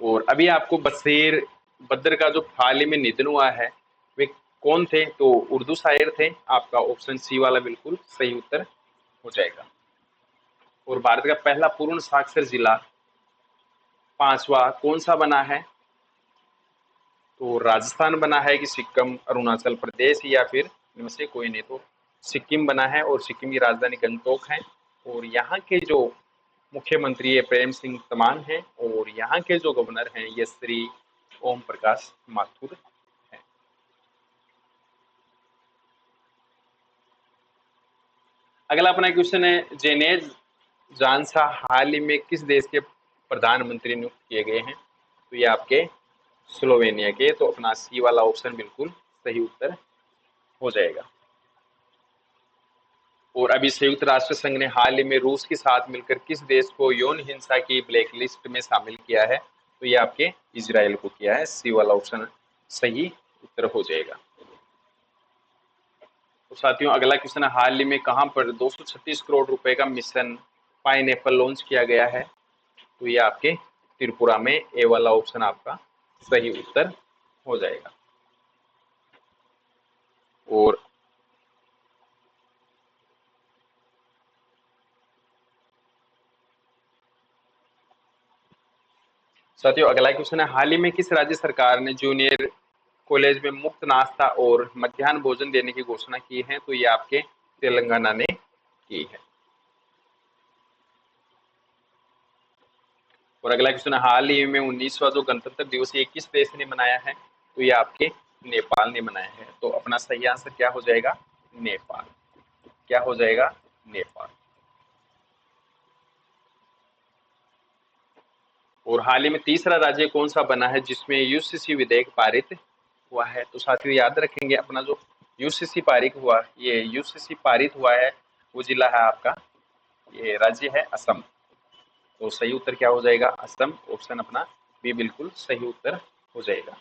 और अभी आपको बशीर बद्र का जो हाल ही में निधन हुआ है वे कौन थे। तो उर्दू शायर थे। आपका ऑप्शन सी वाला बिल्कुल सही उत्तर हो जाएगा। और भारत का पहला पूर्ण साक्षर जिला पांचवा कौन सा बना है। तो राजस्थान बना है कि सिक्किम, अरुणाचल प्रदेश या फिर इनमें से कोई नहीं। तो सिक्किम बना है। और सिक्किम की राजधानी गंगटोक है। और यहाँ के जो मुख्यमंत्री है प्रेम सिंह तमांग हैं। और यहाँ के जो गवर्नर हैं ये श्री ओम प्रकाश माथुर हैं। अगला अपना क्वेश्चन है, जेनेज जानसा हाल ही में किस देश के प्रधानमंत्री नियुक्त किए गए हैं? तो ये आपके स्लोवेनिया के, तो अपना सी वाला ऑप्शन बिल्कुल सही उत्तर हो जाएगा। और अभी संयुक्त राष्ट्र संघ ने हाल ही में रूस के साथ मिलकर किस देश को यौन हिंसा की ब्लैक लिस्ट में शामिल किया है? तो ये आपके इजराइल को किया है, सी वाला ऑप्शन सही उत्तर हो जाएगा। तो साथियों अगला क्वेश्चन है, हाल ही में कहां पर 236 करोड़ रुपए का मिशन पाइनएप्पल लॉन्च किया गया है? तो ये आपके त्रिपुरा में, ए वाला ऑप्शन आपका सही उत्तर हो जाएगा। और साथियों अगला क्वेश्चन है, हाल ही में किस राज्य सरकार ने जूनियर कॉलेज में मुफ्त नाश्ता और मध्याह्न भोजन देने की घोषणा की है? तो ये आपके तेलंगाना ने की है। और अगला क्वेश्चन है, हाल ही में 19वां जो गणतंत्र दिवस ये किस देश ने मनाया है? तो ये आपके नेपाल ने मनाया है। तो अपना सही आंसर क्या हो जाएगा? नेपाल। क्या हो जाएगा? नेपाल। और हाल ही में तीसरा राज्य कौन सा बना है जिसमें यूसीसी विधेयक पारित हुआ है? तो साथियों याद रखेंगे, अपना जो यूसीसी पारित हुआ, ये यूसीसी पारित हुआ है, वो जिला है आपका, ये राज्य है असम। तो सही उत्तर क्या हो जाएगा? असम। ऑप्शन अपना बी बिल्कुल सही उत्तर हो जाएगा।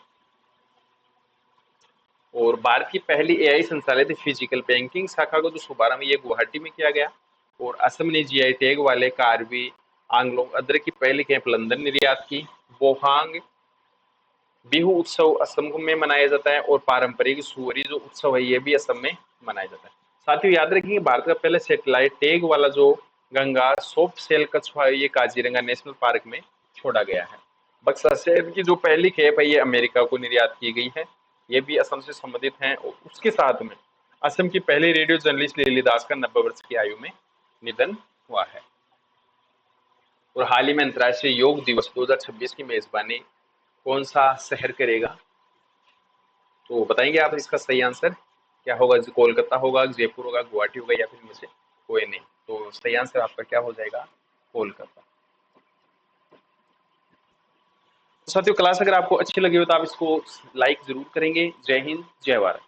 और भारत की पहली एआई संचालित फिजिकल बैंकिंग शाखा को जो शुभारंभ ये गुवाहाटी में किया गया। और असम ने जीआई टैग वाले कार्बी आंगलोंग अदरक की पहली खेप लंदन निर्यात की। बोहांग बिहू उत्सव असम में मनाया जाता है। और पारंपरिक सुवरी जो उत्सव है ये भी असम में मनाया जाता है। साथियों याद रखिए, भारत का पहले सैटेलाइट टैग वाला जो गंगा सॉफ्ट सेल कछुआ है ये काजीरंगा नेशनल पार्क में छोड़ा गया है। बक्सर शहर की जो पहली खेप है ये अमेरिका को निर्यात की गई है, ये भी असम से संबंधित है। और उसके साथ में असम की पहली रेडियो जर्नलिस्ट लिली दास का 90 वर्ष की आयु में निधन हुआ है। और हाल ही में अंतर्राष्ट्रीय योग दिवस 2026 की मेजबानी कौन सा शहर करेगा? तो बताएंगे आप इसका सही आंसर क्या होगा? कोलकाता होगा, जयपुर होगा, गुवाहाटी होगा, या फिर मुझे कोई नहीं? तो सही आंसर आपका क्या हो जाएगा? कोलकाता। तो साथियों क्लास अगर आपको अच्छी लगी हो तो आप इसको लाइक जरूर करेंगे। जय हिंद, जय भारत।